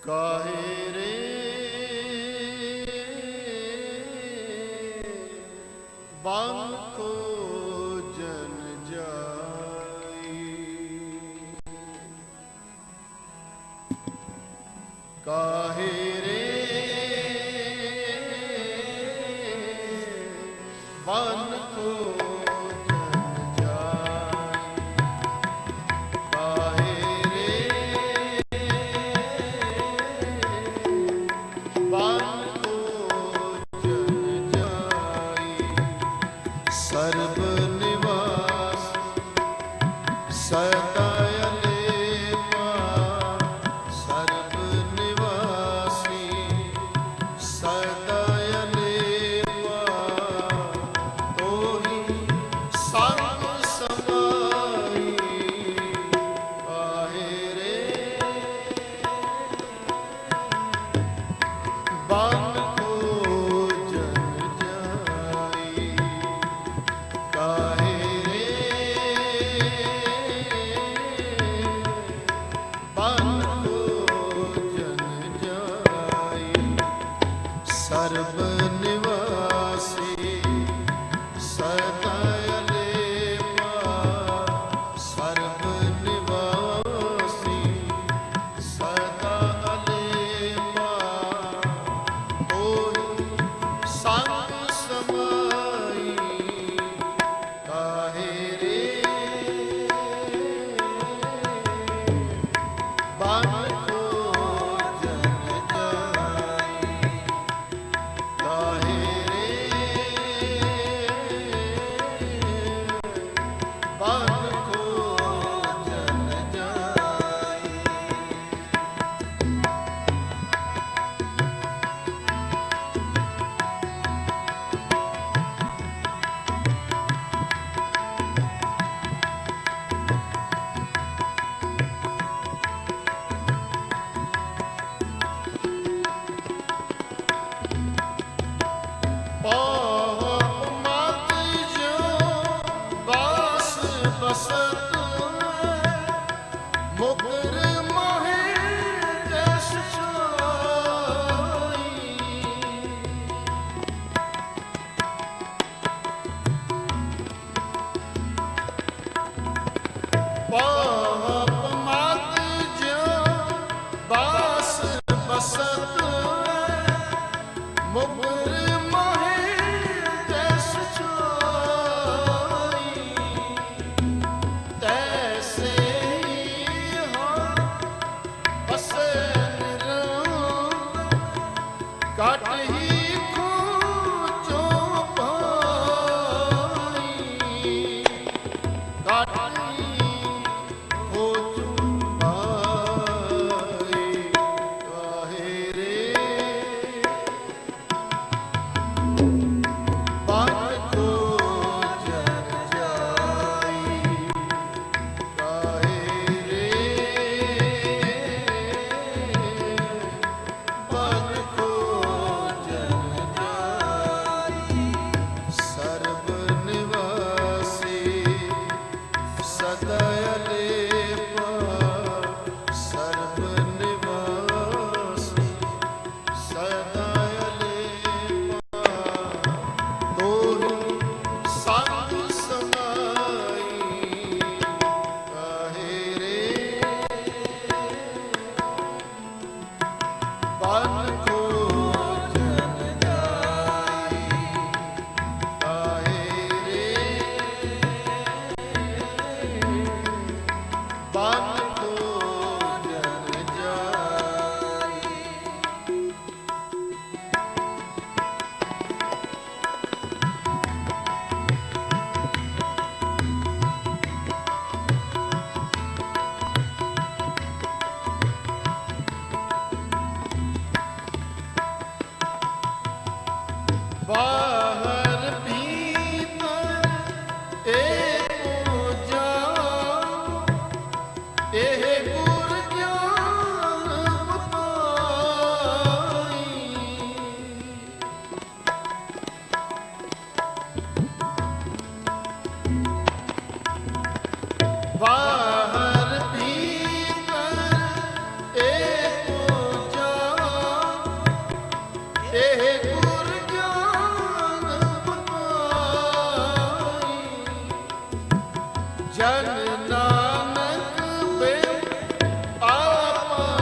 ਕਾਹੇ ਰੇ ਬਨ ਕੋ ਜਨ ਜਾਈ, ਕਾਹੇ ਰੇ ਬਨ ਕੋ ਸਰਬ ਨਿਵਾਸ ਸਦਾ ਅਲੇਪਾ, ਸਰਬ ਨਿਵਾਸੀ ਸਦਾ ਅਲੇਪਾ। ਤੋਹੀ ਸੰਗ ਸਮਾਈ, ਕਾਹੇ ਰੇ ਬਨ ਕੋ ਜਨ ਜਾਈ, ਕਾਹੇ ਰੇ ਬਨ ਕੋ ਜਨ ਜਾਈ। ਸਰਬ ਨਿਵਾਸੀ ਸਦਾ ਅਲੇਪਾ, ਸਰਬ ਨਿਵਾਸੀ ਸਦਾ ਅਲੇਪਾ। ਤੋਹੀ ਸੰਗ ਸਮਾਈ, ਕਾਹੇ ਰੇ ਬਨ ਕੋ ਜਨ ਜਾਈ, ਕਾਹੇ ਰੇ ਮੁਕਰ ਮਾਹੇ ਜੈਸ ਛਾਈ ਤੈਸੇ ਹੀ ਹਾਂ ਬਸੇ ਨਿਰੰਤ ਕਾਟ ਹੀ ਖੋਜੋ ਪਾਈ ਕਾਟ ਬਾਹਰ ਭੀਤਰ ਏਕੋ ਜਾਨ ਇਹ ਗੁਰ ਗਿਆਨ ਬਤਾਈ ਬਾਹਰ ਭੀਤਰ ਏਕੋ ਜਾਨ ਇਹ ਜਨ ਨਾਨਕ ਬਿਨ ਆਪਾ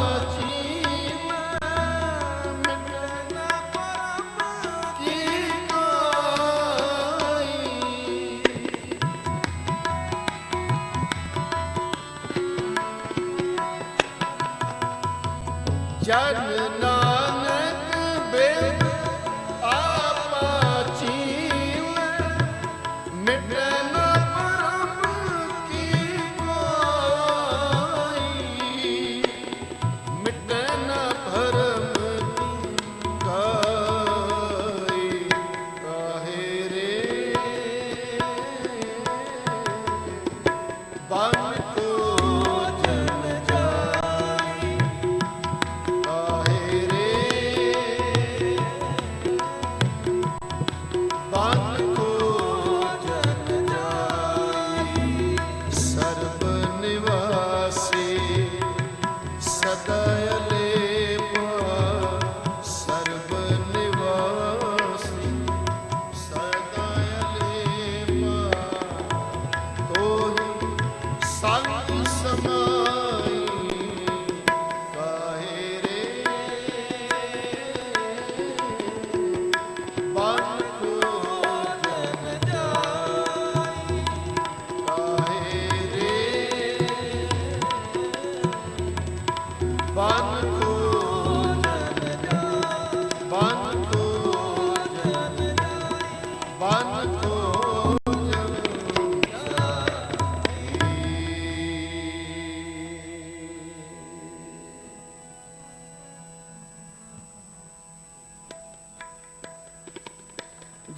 ਜੀਵੈ ਮਿਟੈ ਨ ਪਰਮ ਕੀ ਕਾਈ ਜਨ ਨਾਨਕ ਬਿਨ ਆਪਾ ਜੀਵੈ ਮਿਟੈ ਨ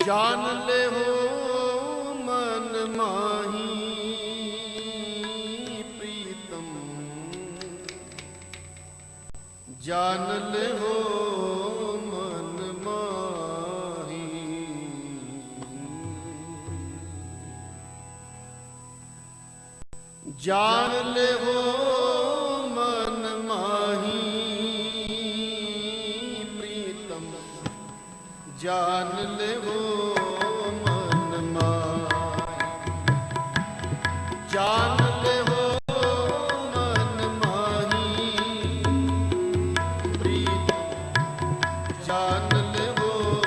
ਜਾਨ ਲਿਓ ਮਨ ਮਾਹੀ ਪ੍ਰੀਤਮ ਜਾਨ ਲਿਓ ਮਨ ਮਾਹੀ ਜਾਨ ਲਿਓ ਮਨ ਮਾਹੀ ਪ੍ਰੀਤਮ ਜਾਨ ਲਿਓ ਮਨ ਮਾਹੀ ਜਾਨ ਲਿਓ ਮਨ ਮਾਹੀ ਪ੍ਰੀਤਮ ਜਾਨ ਲਿਓ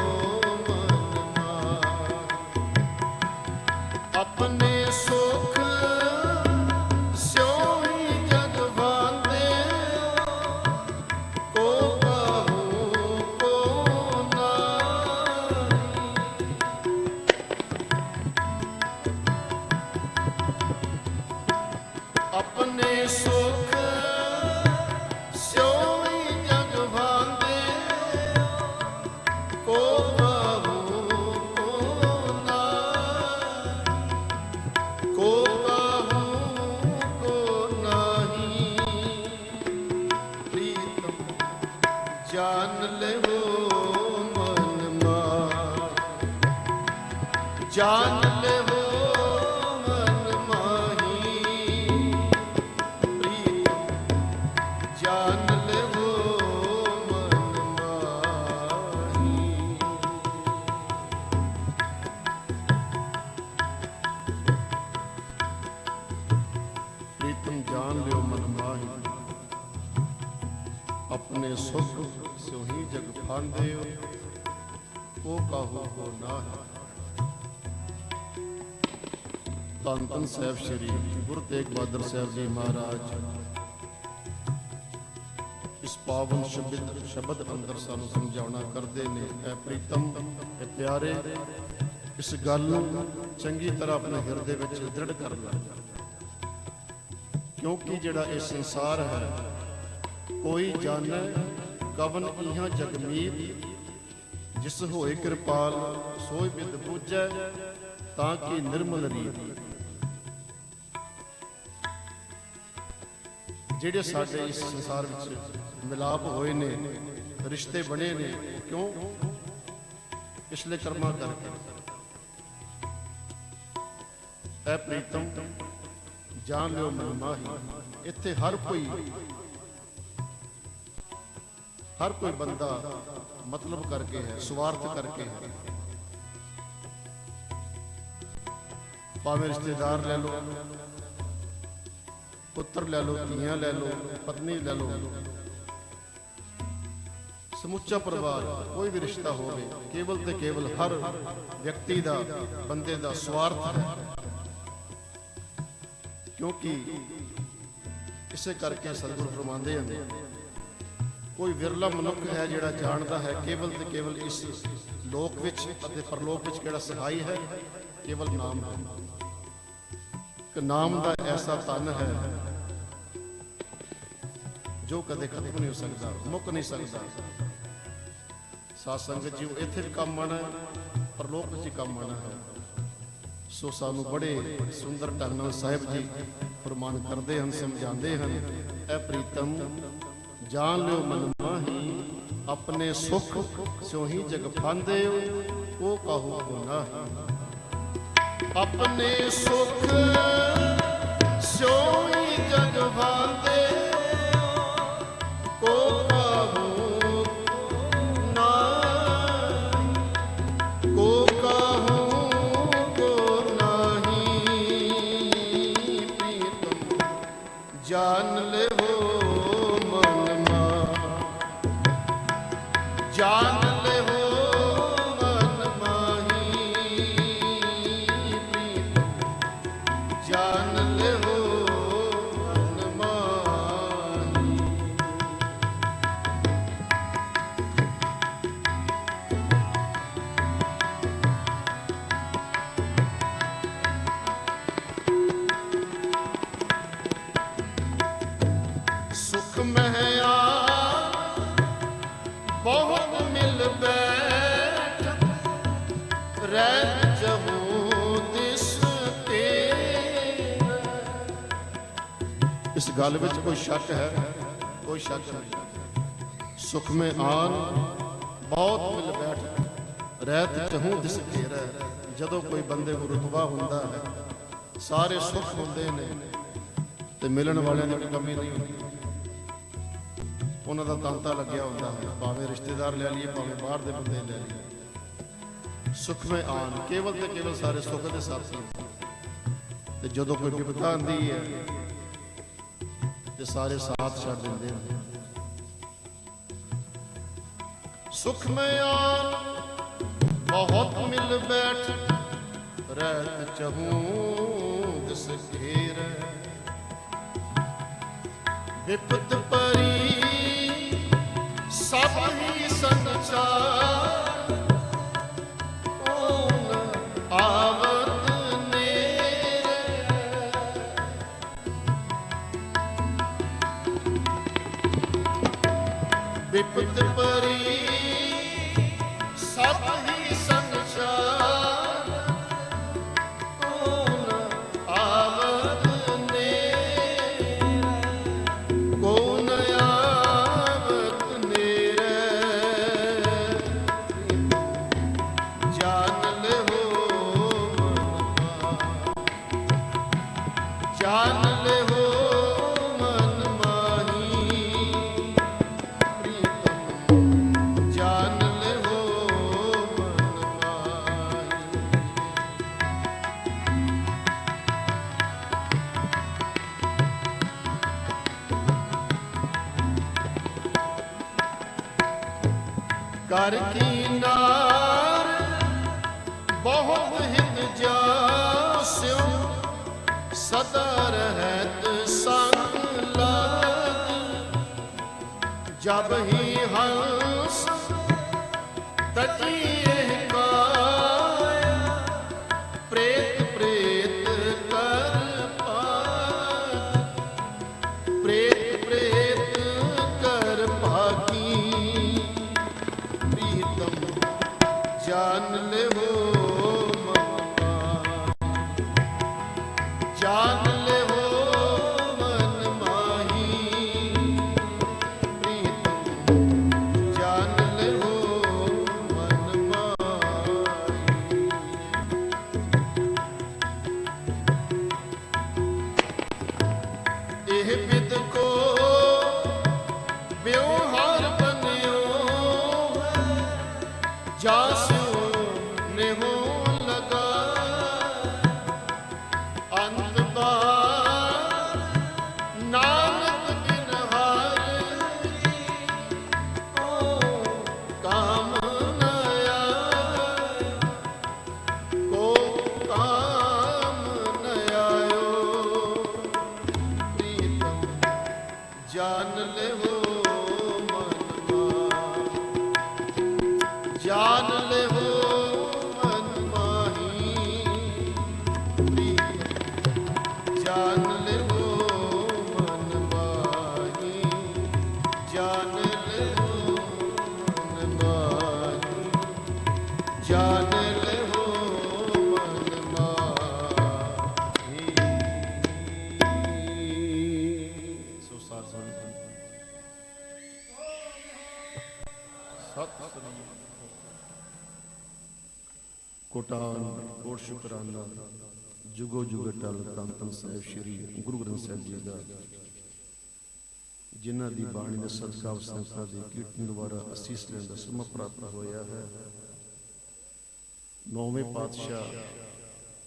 जान ले हो मन माही प्रीतम, जान ले हो मन माही। प्रीतम जान लियो मन माही, अपने सुख स्यों ही जग फांदे हो, ओ काहू को नाहि। ਧੰਨ ਧੰਨ ਸਾਹਿਬ ਸ਼੍ਰੀ ਗੁਰੂ ਤੇਗ ਬਹਾਦਰ ਸਾਹਿਬ ਜੀ ਮਹਾਰਾਜ ਇਸ ਪਾਵਨ ਸ਼ਬਦ ਅੰਦਰ ਸਾਨੂੰ ਸਮਝਾਉਣਾ ਕਰਦੇ ਨੇ। ਐ ਪ੍ਰੀਤਮ, ਐ ਪਿਆਰੇ, ਇਸ ਗੱਲ ਨੂੰ ਚੰਗੀ ਤਰ੍ਹਾਂ ਆਪਣੇ ਹਿਰਦੇ ਵਿੱਚ ਦ੍ਰਿੜ ਕਰ ਲੈ, ਕਿਉਂਕਿ ਜਿਹੜਾ ਇਹ ਸੰਸਾਰ ਹੈ ਕੋਈ ਜਾਣੈ ਕਵਨ ਇਹਾਂ ਜਗਮੀਤ, ਜਿਸ ਹੋਏ ਕਿਰਪਾਲ ਸੋਈ ਬਿਦ ਬੂਝੈ, ਤਾਂ ਕਿ ਨਿਰਮਲ ਰੀਤ। ਜਿਹੜੇ ਸਾਡੇ ਇਸ ਸੰਸਾਰ ਵਿੱਚ ਮਿਲਾਪ ਹੋਏ ਨੇ, ਰਿਸ਼ਤੇ ਬਣੇ ਨੇ, ਕਿਉਂ? ਪਿਛਲੇ ਕਰਮਾਂ ਕਰਕੇ। ਐ ਪ੍ਰੀਤਮ ਜਾਣ ਲਿਓ ਮਨ ਮਾਹੀ, ਇੱਥੇ ਹਰ ਕੋਈ ਬੰਦਾ ਮਤਲਬ ਕਰਕੇ ਹੈ, ਸਵਾਰਥ ਕਰਕੇ ਹੈ। ਭਾਵੇਂ ਰਿਸ਼ਤੇਦਾਰ ਲੈ ਲਓ, ਪੁੱਤਰ ਲੈ ਲਓ, ਧੀਆਂ ਲੈ ਲਓ, ਪਤਨੀ ਲੈ ਲਓ, ਸਮੁੱਚਾ ਪਰਿਵਾਰ, ਕੋਈ ਵੀ ਰਿਸ਼ਤਾ ਹੋਵੇ, ਕੇਵਲ ਤੇ ਕੇਵਲ ਹਰ ਵਿਅਕਤੀ ਦਾ, ਬੰਦੇ ਦਾ ਸਵਾਰਥ ਹੈ। ਕਿਉਂਕਿ ਇਸੇ ਕਰਕੇ ਸਤਿਗੁਰੂ ਫਰਮਾਉਂਦੇ ਹਨ, ਕੋਈ ਵਿਰਲਾ ਮਨੁੱਖ ਹੈ ਜਿਹੜਾ ਜਾਣਦਾ ਹੈ ਕੇਵਲ ਤੇ ਕੇਵਲ ਇਸ ਲੋਕ ਵਿੱਚ ਅਤੇ ਪਰਲੋਕ ਵਿੱਚ ਕਿਹੜਾ ਸਹਾਈ ਹੈ, ਕੇਵਲ ਨਾਮ ਹੈ। ਕਿ ਨਾਮ ਦਾ ਐਸਾ ਧਨ ਹੈ ਜੋ ਕਦੇ ਖਤਮ ਨਹੀਂ ਹੋ ਸਕਦਾ, ਮੁੱਕ ਨਹੀਂ ਸਕਦਾ। ਸਾਧ ਸੰਗਤ ਜੀ, ਇੱਥੇ ਵੀ ਕੰਮ ਆਉਣਾ ਹੈ, ਪਰਲੋਕ ਵਿੱਚ ਹੀ ਕੰਮ ਆਉਣਾ ਹੈ। ਸੋ ਸਾਨੂੰ ਬੜੇ ਸੁੰਦਰ ਢੰਗ ਨਾਲ ਸਾਹਿਬ ਜੀ ਫਰਮਾਨ ਕਰਦੇ ਹਨ, ਸਮਝਾਉਂਦੇ ਹਨ। ਐ ਪ੍ਰੀਤਮ ਜਾਣ ਲਿਓ ਮਨ ਮਾਹੀ, ਆਪਣੇ ਸੁਖ ਸਿਉਂ ਹੀ ਜਗ ਫਾਂਦੇ ਹੋ, ਉਹ ਕਾਹੂ ਕੋ ਨਾਹੀ। अपने सुख स्यों ही जग फांदे, को काहू नाहि, को काहू को नाहि। प्रीतम जान ले हो मन माही, जान ले हो जान ले हो मन माही। सुख में बहुत मिल बैठ, रह जहूं इस गल विच कोई शक है? कोई शक नहीं। सुख में आन बहुत मिल बैठ, रहत चहूं दिस घेर। जदों कोई बंदे को रुतबा हुंदा है, सारे सुख हुंदे ने, ते मिलन वाले की कमी नहीं होती। उन्हां दा तांता लग्या हुंदा है, भावें रिश्तेदार ले लीए, भावें बाहर दे बंदे ले लीए। सुख में आन केवल ते केवल सारे सुख दे साथी, ते जदों कोई विपदा आंदी है ते सारे साथ छड़ देंदे हैं। सुख में आन बहुत मिल बैठ, रहत चहूं दिस घेर। विपत परी सब ही संचार, आवत विपत परी सब ही संसार, कौन आवत नेरे, कौन आवत नेरे। जान ले हो जान ले हो मन माही प्रीतम जान ले हो मन माही। कर कीनार बहुत हित जास्यो सदा रहत संग लाग। जब ही हंस तजिए काया प्रेत प्रेत कर पाग। प्रेत प्रेत कर भागी प्रीतम जान ले हो जान ले हो मन माही प्रीतम जान ले हो मन माही। एह बिद को व्यवहार बनियो जास्यो ने हो लगा। अंत बार नानक बिन हार को काम न आए। को काम न आयो प्रीतम जान ले हो मन माही। जान ले हो मन माही प्रीतम जान ले हो मन माही। जान ले हो मन माही जान ले हो मन माही। सो सार सत कोटान कोट शुकराना जुगो जुग टल ਧੰਨ ਧੰਨ ਸਾਹਿਬ ਸ਼੍ਰੀ ਗੁਰੂ ਗ੍ਰੰਥ ਸਾਹਿਬ ਜੀ ਦਾ, ਜਿਨ੍ਹਾਂ ਦੀ ਬਾਣੀ ਦੇ ਸਦਕਾ ਸੰਸਥਾ ਦੇ ਕੀਰਤਨ ਦੁਆਰਾ ਅਸੀਸ ਲੈਣ ਦਾ ਸਮਾਂ ਪ੍ਰਾਪਤ ਹੋਇਆ ਹੈ। ਨੌਵੇਂ ਪਾਤਸ਼ਾਹ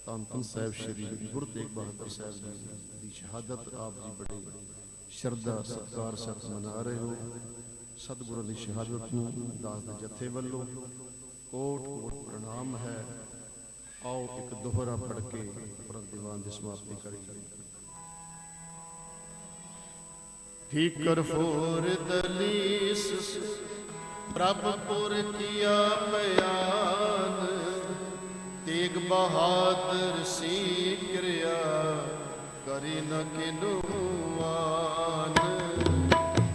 ਧੰਨ ਧੰਨ ਸਾਹਿਬ ਸ਼੍ਰੀ ਗੁਰੂ ਤੇਗ ਬਹਾਦਰ ਸਾਹਿਬ ਜੀ ਦੀ ਸ਼ਹਾਦਤ ਆਪ ਜੀ ਬੜੇ ਸ਼ਰਧਾ ਸਤਿਕਾਰ ਸਹਿਤ ਮਨਾ ਰਹੇ ਹੋ। ਸਤਿਗੁਰਾਂ ਦੀ ਸ਼ਹਾਦਤ ਨੂੰ ਦਾਸ ਦੇ ਜਥੇ ਵੱਲੋਂ ਕੋਟ ਕੋਟ ਪ੍ਰਣਾਮ ਹੈ। आओ एक दोहरा पढ़ के परम दीवान की समाप्ति करेंगे। ठीकर फोर दलीस प्रभपुर किया बयान। तेग बहादुर सी क्रिया करी न किनुआन।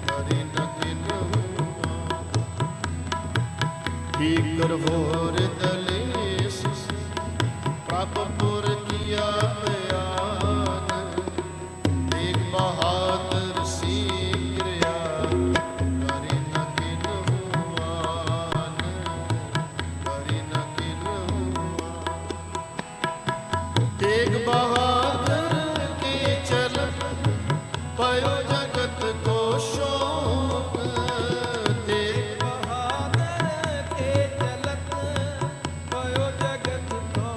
करी न किनुआन। ठीकर फोर दलीस प्रभपुर किया बयान। तेग बहादुर सी क्रिया करी न किनुआन। करी न किनुआन। तेग बहादुर के चलन पयो जगत को शोक। तेग बहादुर के चलत पयो जगत को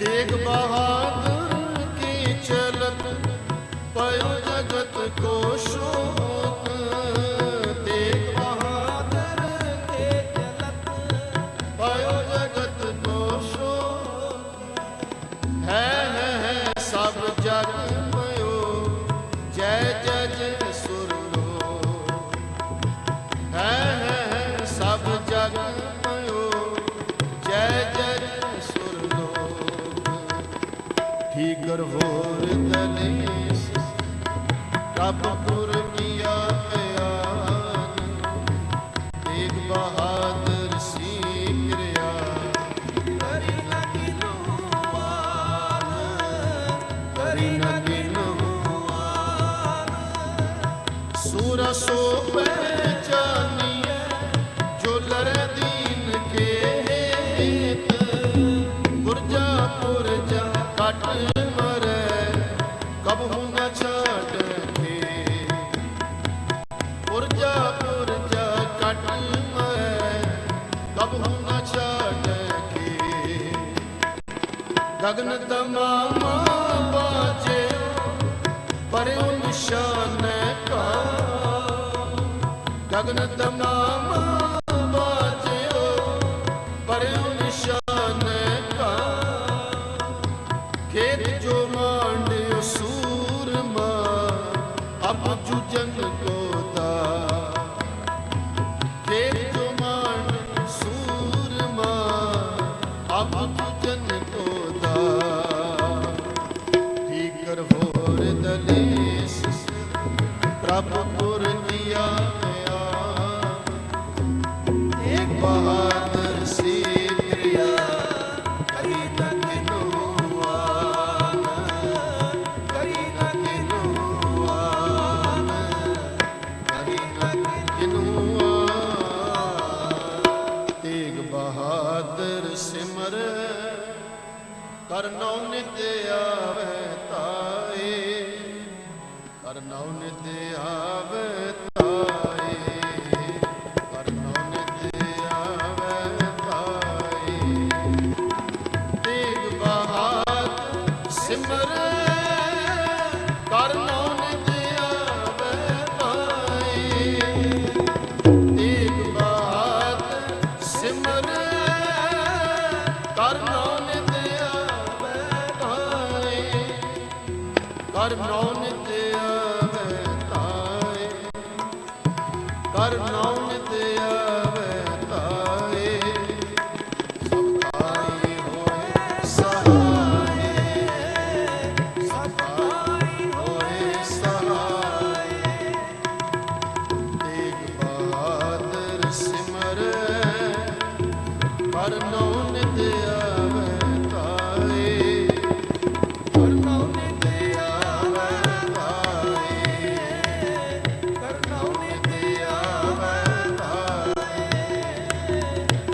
तेग बहादुर की चलत पयो जगत को शोक। तेग बहादुर के चलत पयो जगत को शोक। है सब जग पयो जय जय जय सुर लो। है सब जग पयो जय जय जय सुर लो। ठीकर होर दलीस प्रभपुर किया बयान। तेग बहादुर सी क्रिया करी न किनुआन। करी न किनुआन। सूरा सो पहचानिए जो लड़े दीन के हेत। पुरजा पुरजा कट ਗगन ਤਮਾਮਾ ਬਾਜੇ ਪਰਿਉ ਨਿਸ਼ਾਨ ਕਾ ਗगन ਤਮਾਮਾ ਬਾਜਿਓ ਪਰਿਉ ਨਿਸ਼ਾਨ ਕਾ ਖੇਤ ਜੋ ਮਾਂਡਿਓ ਸੂਰਮਾ ਅਬ ਜੁਜਨ ਕੋ ਦਾ ਖੇਤ ਜੋ ਮਾਂਡ ਸੂਰਮਾ ਅਬ ਜੁਜਨ ਕੋ ਦਾ ਠੀਕਰ ਹੋਰ ਦਲੇਸ ਪ੍ਰਭ ਪੁਰ ਦਿਆ ਬਹਾਦਰ ਸੀਤਰਿਆ ਕਰੀ ਨਾ ਕਿਨੂ ਆਨ ਕਰੀ ਨਾ ਕਿਨੂ ਆਨ ਕਰੀ ਨਾ ਕਿਨੂ ਆਨ ਤੇਗ ਬਹਾਦਰ ਸਿਮਰ ਕਰਨਉ ਨਿਤ ਆਵੇ ਤਾਏ ਕਰਨਉ ਨਿਤ ਆਵੇ ਸਿਮਰ ਕਰਨਉ ਨਿਤ ਆਵੈ ਤਾਏ ਤੇਗ ਬਹਾਦਰ ਸਿਮਰ ਕਰਨਉ ਨਿਤ ਆਵੈ ਤਾਏ ਕਰਨਉ ਨਿਤ ਆਵੈ ਤਾਏ ਕਰਨਉ ਨਿਤ ਆਵੈ ਤਾਏ ਸਭ ਤਾਈ ਹੋਏ ਸਹਾਏ ਕਰਨਉ ਨਿਤ ਆਵੈ ਤਾਏ ਕਰਨਉ ਨਿਤ ਆਵੈ ਤਾਏ ਕਰਨਉ ਨਿਤ ਆਵੈ ਤਾਏ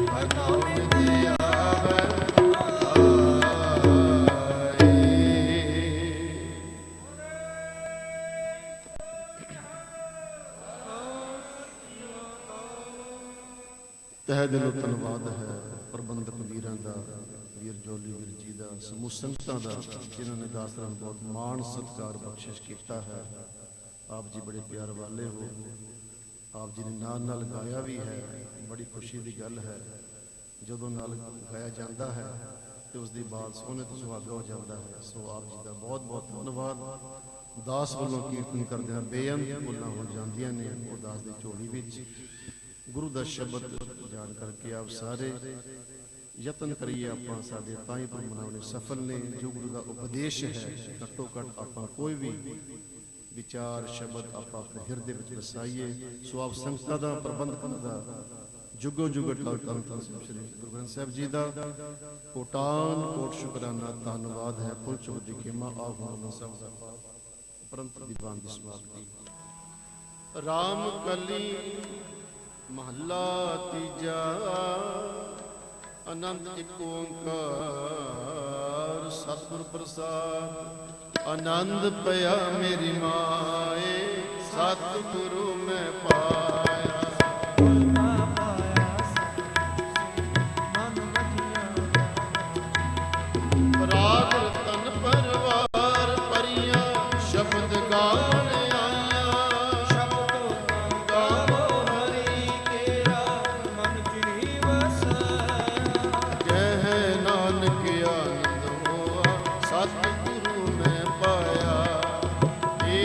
ਕਰਨਉ ਨਿਤ ਆਵੈ ਤਹਿ ਦਿਲੋਂ ਧੰਨਵਾਦ ਹੈ ਪ੍ਰਬੰਧਕ ਵੀਰਾਂ ਦਾ, ਵੀਰ ਜੋਲੀ ਵੀਰ ਜੀ ਦਾ, ਸਮੂਹ ਸੰਗਤਾਂ ਦਾ ਜਿਨ੍ਹਾਂ ਨੇ ਦਾਸਰਾਂ ਨੂੰ ਬਹੁਤ ਮਾਣ ਸਤਿਕਾਰ ਬਖਸ਼ਿਸ਼ ਕੀਤਾ ਹੈ। ਆਪ ਜੀ ਬੜੇ ਪਿਆਰ ਵਾਲੇ ਹੋ। ਆਪ ਜੀ ਨੇ ਨਾਲ ਗਾਇਆ ਵੀ ਹੈ। ਬੜੀ ਖੁਸ਼ੀ ਦੀ ਗੱਲ ਹੈ ਜਦੋਂ ਨਾਲ ਗਾਇਆ ਜਾਂਦਾ ਹੈ ਤੇ ਉਸ ਦੀ ਬਾਤ ਸੋਹਣੇ ਤੋਂ ਸੁਹਾਗਾ ਹੋ ਜਾਂਦਾ ਹੈ। ਸੋ ਆਪ ਜੀ ਦਾ ਬਹੁਤ ਬਹੁਤ ਧੰਨਵਾਦ। ਦਾਸ ਵੱਲੋਂ ਕੀਰਤਨ ਕਰਦਿਆਂ ਬੇਅੰਤ ਬੋਲਾਂ ਹੋ ਜਾਂਦੀਆਂ ਨੇ ਉਹ ਦਾਸ ਦੀ ਝੋਲੀ ਵਿੱਚ। ਗੁਰੂ ਦਾ ਸ਼ਬਦ ਜਾਣ ਕਰਕੇ ਆਪ ਸਾਰੇ ਯਤਨ ਕਰੀਏ ਆਪਾਂ ਸਾਡੇ ਤਾਂ ਹੀ ਮਨਾਉਣੇ ਸਫਲ ਨੇ। ਜੋ ਗੁਰੂ ਦਾ ਉਪਦੇਸ਼ ਹੈ ਘੱਟੋ ਘੱਟ ਆਪਾਂ ਕੋਈ ਵੀ ਵਿਚਾਰ ਸ਼ਬਦ ਆਪਾਂ ਆਪਣੇ ਹਿਰਦੇ ਵਿੱਚ ਵਸਾਈਏ। ਸੋ ਆਪ ਸੰਗਤਾਂ ਦਾ ਪ੍ਰਬੰਧਕਾਂ ਦਾ ਜੁਗੋ ਜੁਗ ਅਟਲ ਧੰਨ ਸ੍ਰੀ ਗੁਰੂ ਗ੍ਰੰਥ ਸਾਹਿਬ ਜੀ ਦਾ ਕੋਟਾਨ ਕੋਟ ਸ਼ੁਕਰਾਨਾ ਧੰਨਵਾਦ ਹੈ। ਫੁੱਲ ਚੁੱਕ ਦੀ ਖੇਮਾ ਆਪ ਨੂੰ ਸਭ ਦਾ ਪ੍ਰੰਤ ਦੀਵਾਨ ਦੀ ਸਮਾਪਤੀ। ਰਾਮ ਕਲੀ ਮਹੱਲਾ ਤੀਜਾ। ਆਨੰਦ ਇੱਕ ਓੰਕਾਰ ਸਤਿਗੁਰ ਪ੍ਰਸਾਦ। ਆਨੰਦ ਪਿਆ ਮੇਰੀ ਮਾਏ ਸਤਿਗੁਰੂ ਮੈਂ ਪਾਇਆ। ਰਾਗ ਰਤਨ ਪਰਵਾਰ ਪਰੀਆਂ ਸ਼ਬਦ ਗਾਣ ਆਇਆ। ਸ਼ਬਦ ਗਾਵੋ ਹਰੀ ਕੇਰਾ ਮਨ ਚਿੜੀ ਵਸੈ। ਕਹਿ ਨਾਨਕ ਆਨੰਦ ਹੋਆ ਸਤਿਗੁਰੂ ਮੈਂ ਪਾਇਆ। ਏ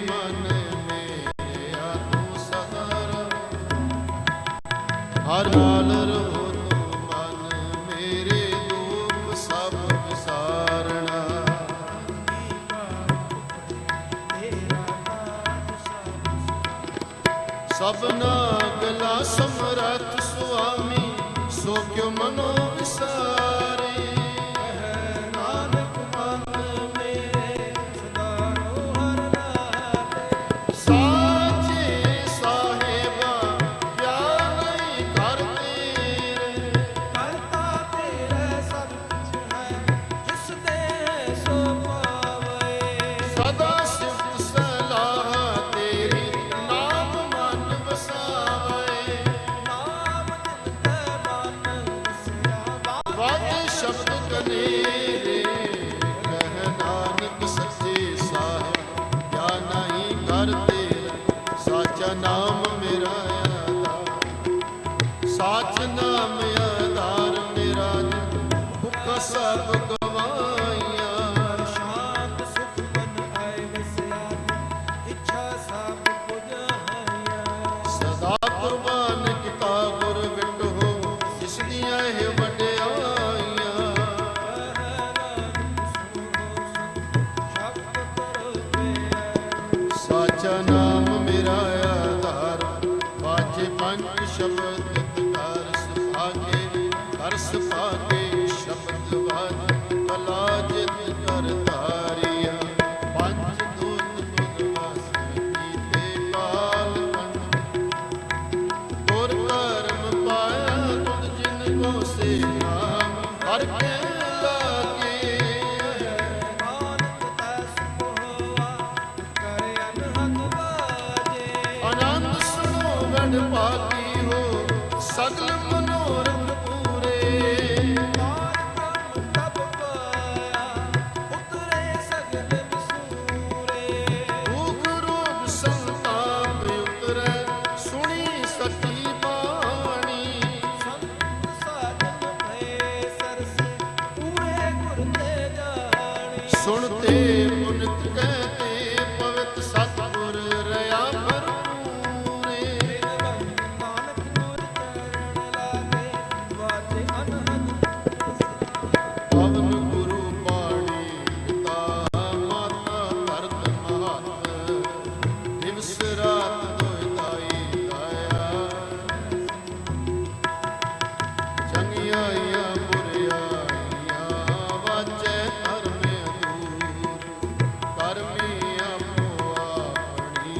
ਮਨ ਮੇਰਿਆ ਤੂੰ ਸਦਾ ਰਹੁ ਹਰ ਨਾਲ ਰਹੋ ਤੂੰ ਮਨ ਮੇਰੇ ਦੁਖ ਸਭ ਵਿਸਾਰਣਾ। ਸਭਨਾ ਗਲਾ ਸਮਰੱਥ ਸੁਆਮੀ ਸੋ ਕਿਉ ਮਨੋ ਵਿਸਾਰੇ। ਕਹਿ ਨਾਨਕ ਮਨ ਮੇਰੇ ਸਦਾ ਰਹੋ ਹਰ ਨਾਮ। ਸਾਚੇ ਸਾਹਿਬਾ ਕਿਆ ਨਹੀਂ ਕਰ ਤੇਰੇ। ਕਰਤਾ ਤੇਰੇ ਸਭ ਕੁਛ ਹੈ ਜਿਸ ਦੇ ਸੋ ਪਾਵੇ। ਸਦਾ ਸਿਫਤ ਸਲਾਹ ਤੇਰੀ ਨਾਮ ਮਨ ਵਸਾਵੇ। ਨਾਮ ਨਿਤ ਮਨ ਵਸਿਆ ਵਾਜੇ ਸ਼ਬਦ ਕਨੇਰੇ। ਸਾਚ ਨਾਮ ਆਧਾਰ ਮੇਰਾ ਭੁੱਖਾ ਸਭ ਗਵਾਈਆਂ। ਸ਼ਾਂਤ ਸੁਖ ਮਨ ਆਏ ਵਸਿਆ ਇੱਛਾ ਸਭ ਪੁਜਾਈਆਂ। ਸਦਾ ਕੁਰਬਾਨ ਕੀਤਾ ਗੁਰ ਵਿਟੋ ਜਿਸ ਦੀਆਂ ਇਹ ਵਡਿਆਈਆਂ। ਸਾਚਾ ਨਾਮ ਮੇਰਾ ਆਧਾਰ ਬਾਜੇ ਪੰਜ ਸ਼ਬਦ ਕਰ ਸੁਭਾਗੇ ਕਰ ਸੁਭਾਗੇ ਸ਼ਬਦ ਬਾਜ ਕਲਾ ਜਿਤ ਕਰ ਧਾਰਿਆ। ਪੰਜ ਦੂਤ ਤੁਧ ਵਾਸੀ ਕੀਤੇ ਕਾਲ ਕੰਡ ਗੁਰ ਕਰਮ ਪਾਇਆ ਤੁਧ ਜਿਨ ਕੋ ਸੇ ਨਾਮ ਹਰ ਕੇ ਲਾਗੇ। ਆਨੰਦ ਸੁਣੋ ਵਡ ਭਾਗੀ ਹੋ ਸਗਲ ਮਨੋਰਥ ਪੂਰੇ। ਦੁਖ ਰੋਗ ਸੰਤਾਪ ਉਤਰੈ ਸੁਣੀ ਸਤੀ ਬਾਣੀ। ਸੁਣਤੇ ਪੁਨਿਤ ਕਹਤੇ ਪਵਿੱਤ ਸਤਿਗੁਰ ਰਹਾ ਭਰਪੂਰੇ। ਪਵਨ ਗੁਰੂ ਬਾਣੀ ਪਿਤਾ ਮਾਤਾ ਧਰਤ ਮਹਤ ਦਿਵਸ ਰਾਤ ਦੋਇ ਦਾਈ ਦਾਇਆ। ਚੰਗਿਆਈਆਂ ਬੁਰਿਆਈਆਂ ਵਾਜੈ ਧਰਮੇ ਦੂਰ ਕਰਮੀ ਆਪੋ ਆਪਣੀ।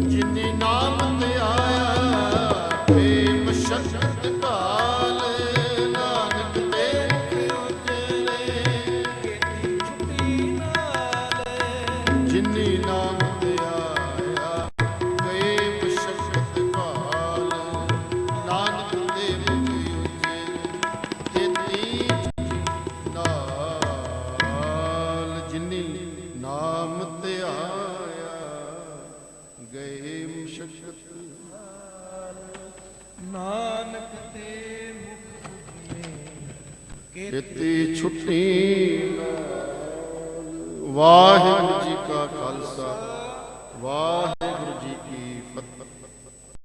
ਜਿਨੀ ਨਾਮ ਤੇ ਆਇਆ ਪ੍ਰੇਮ ਸ਼ਕਤ ਕਾਲ ਨਾਨਕ ਤੇ ਮੁਖ ਉਜਲੇ। ਜਿਨੀ ਨਾਮ ਤੇ ਆਇਆ ਪ੍ਰੇਮ ਸ਼ਕਤ ਕਾਲ ਨਾਨਕ ਤੇ ਮੁਖ ਉਜਲੇ। ਤੇਤੀ ਨਾਲ ਜਿਨੀ ਨਾਮ ਤੇ ਆਇਆ ਗਏ ਮੁਸ਼ਕਤ। ਨਾਨਕ ਤੇ ਮੁਖ ਉਜਲੇ ਕੀਤੀ ਛੁੱਟੀ। ਵਾਹਿਗੁਰੂ ਜੀ ਕਾ ਖਾਲਸਾ ਵਾਹਿਗੁਰੂ ਜੀ ਕੀ ਫਤਿਹ।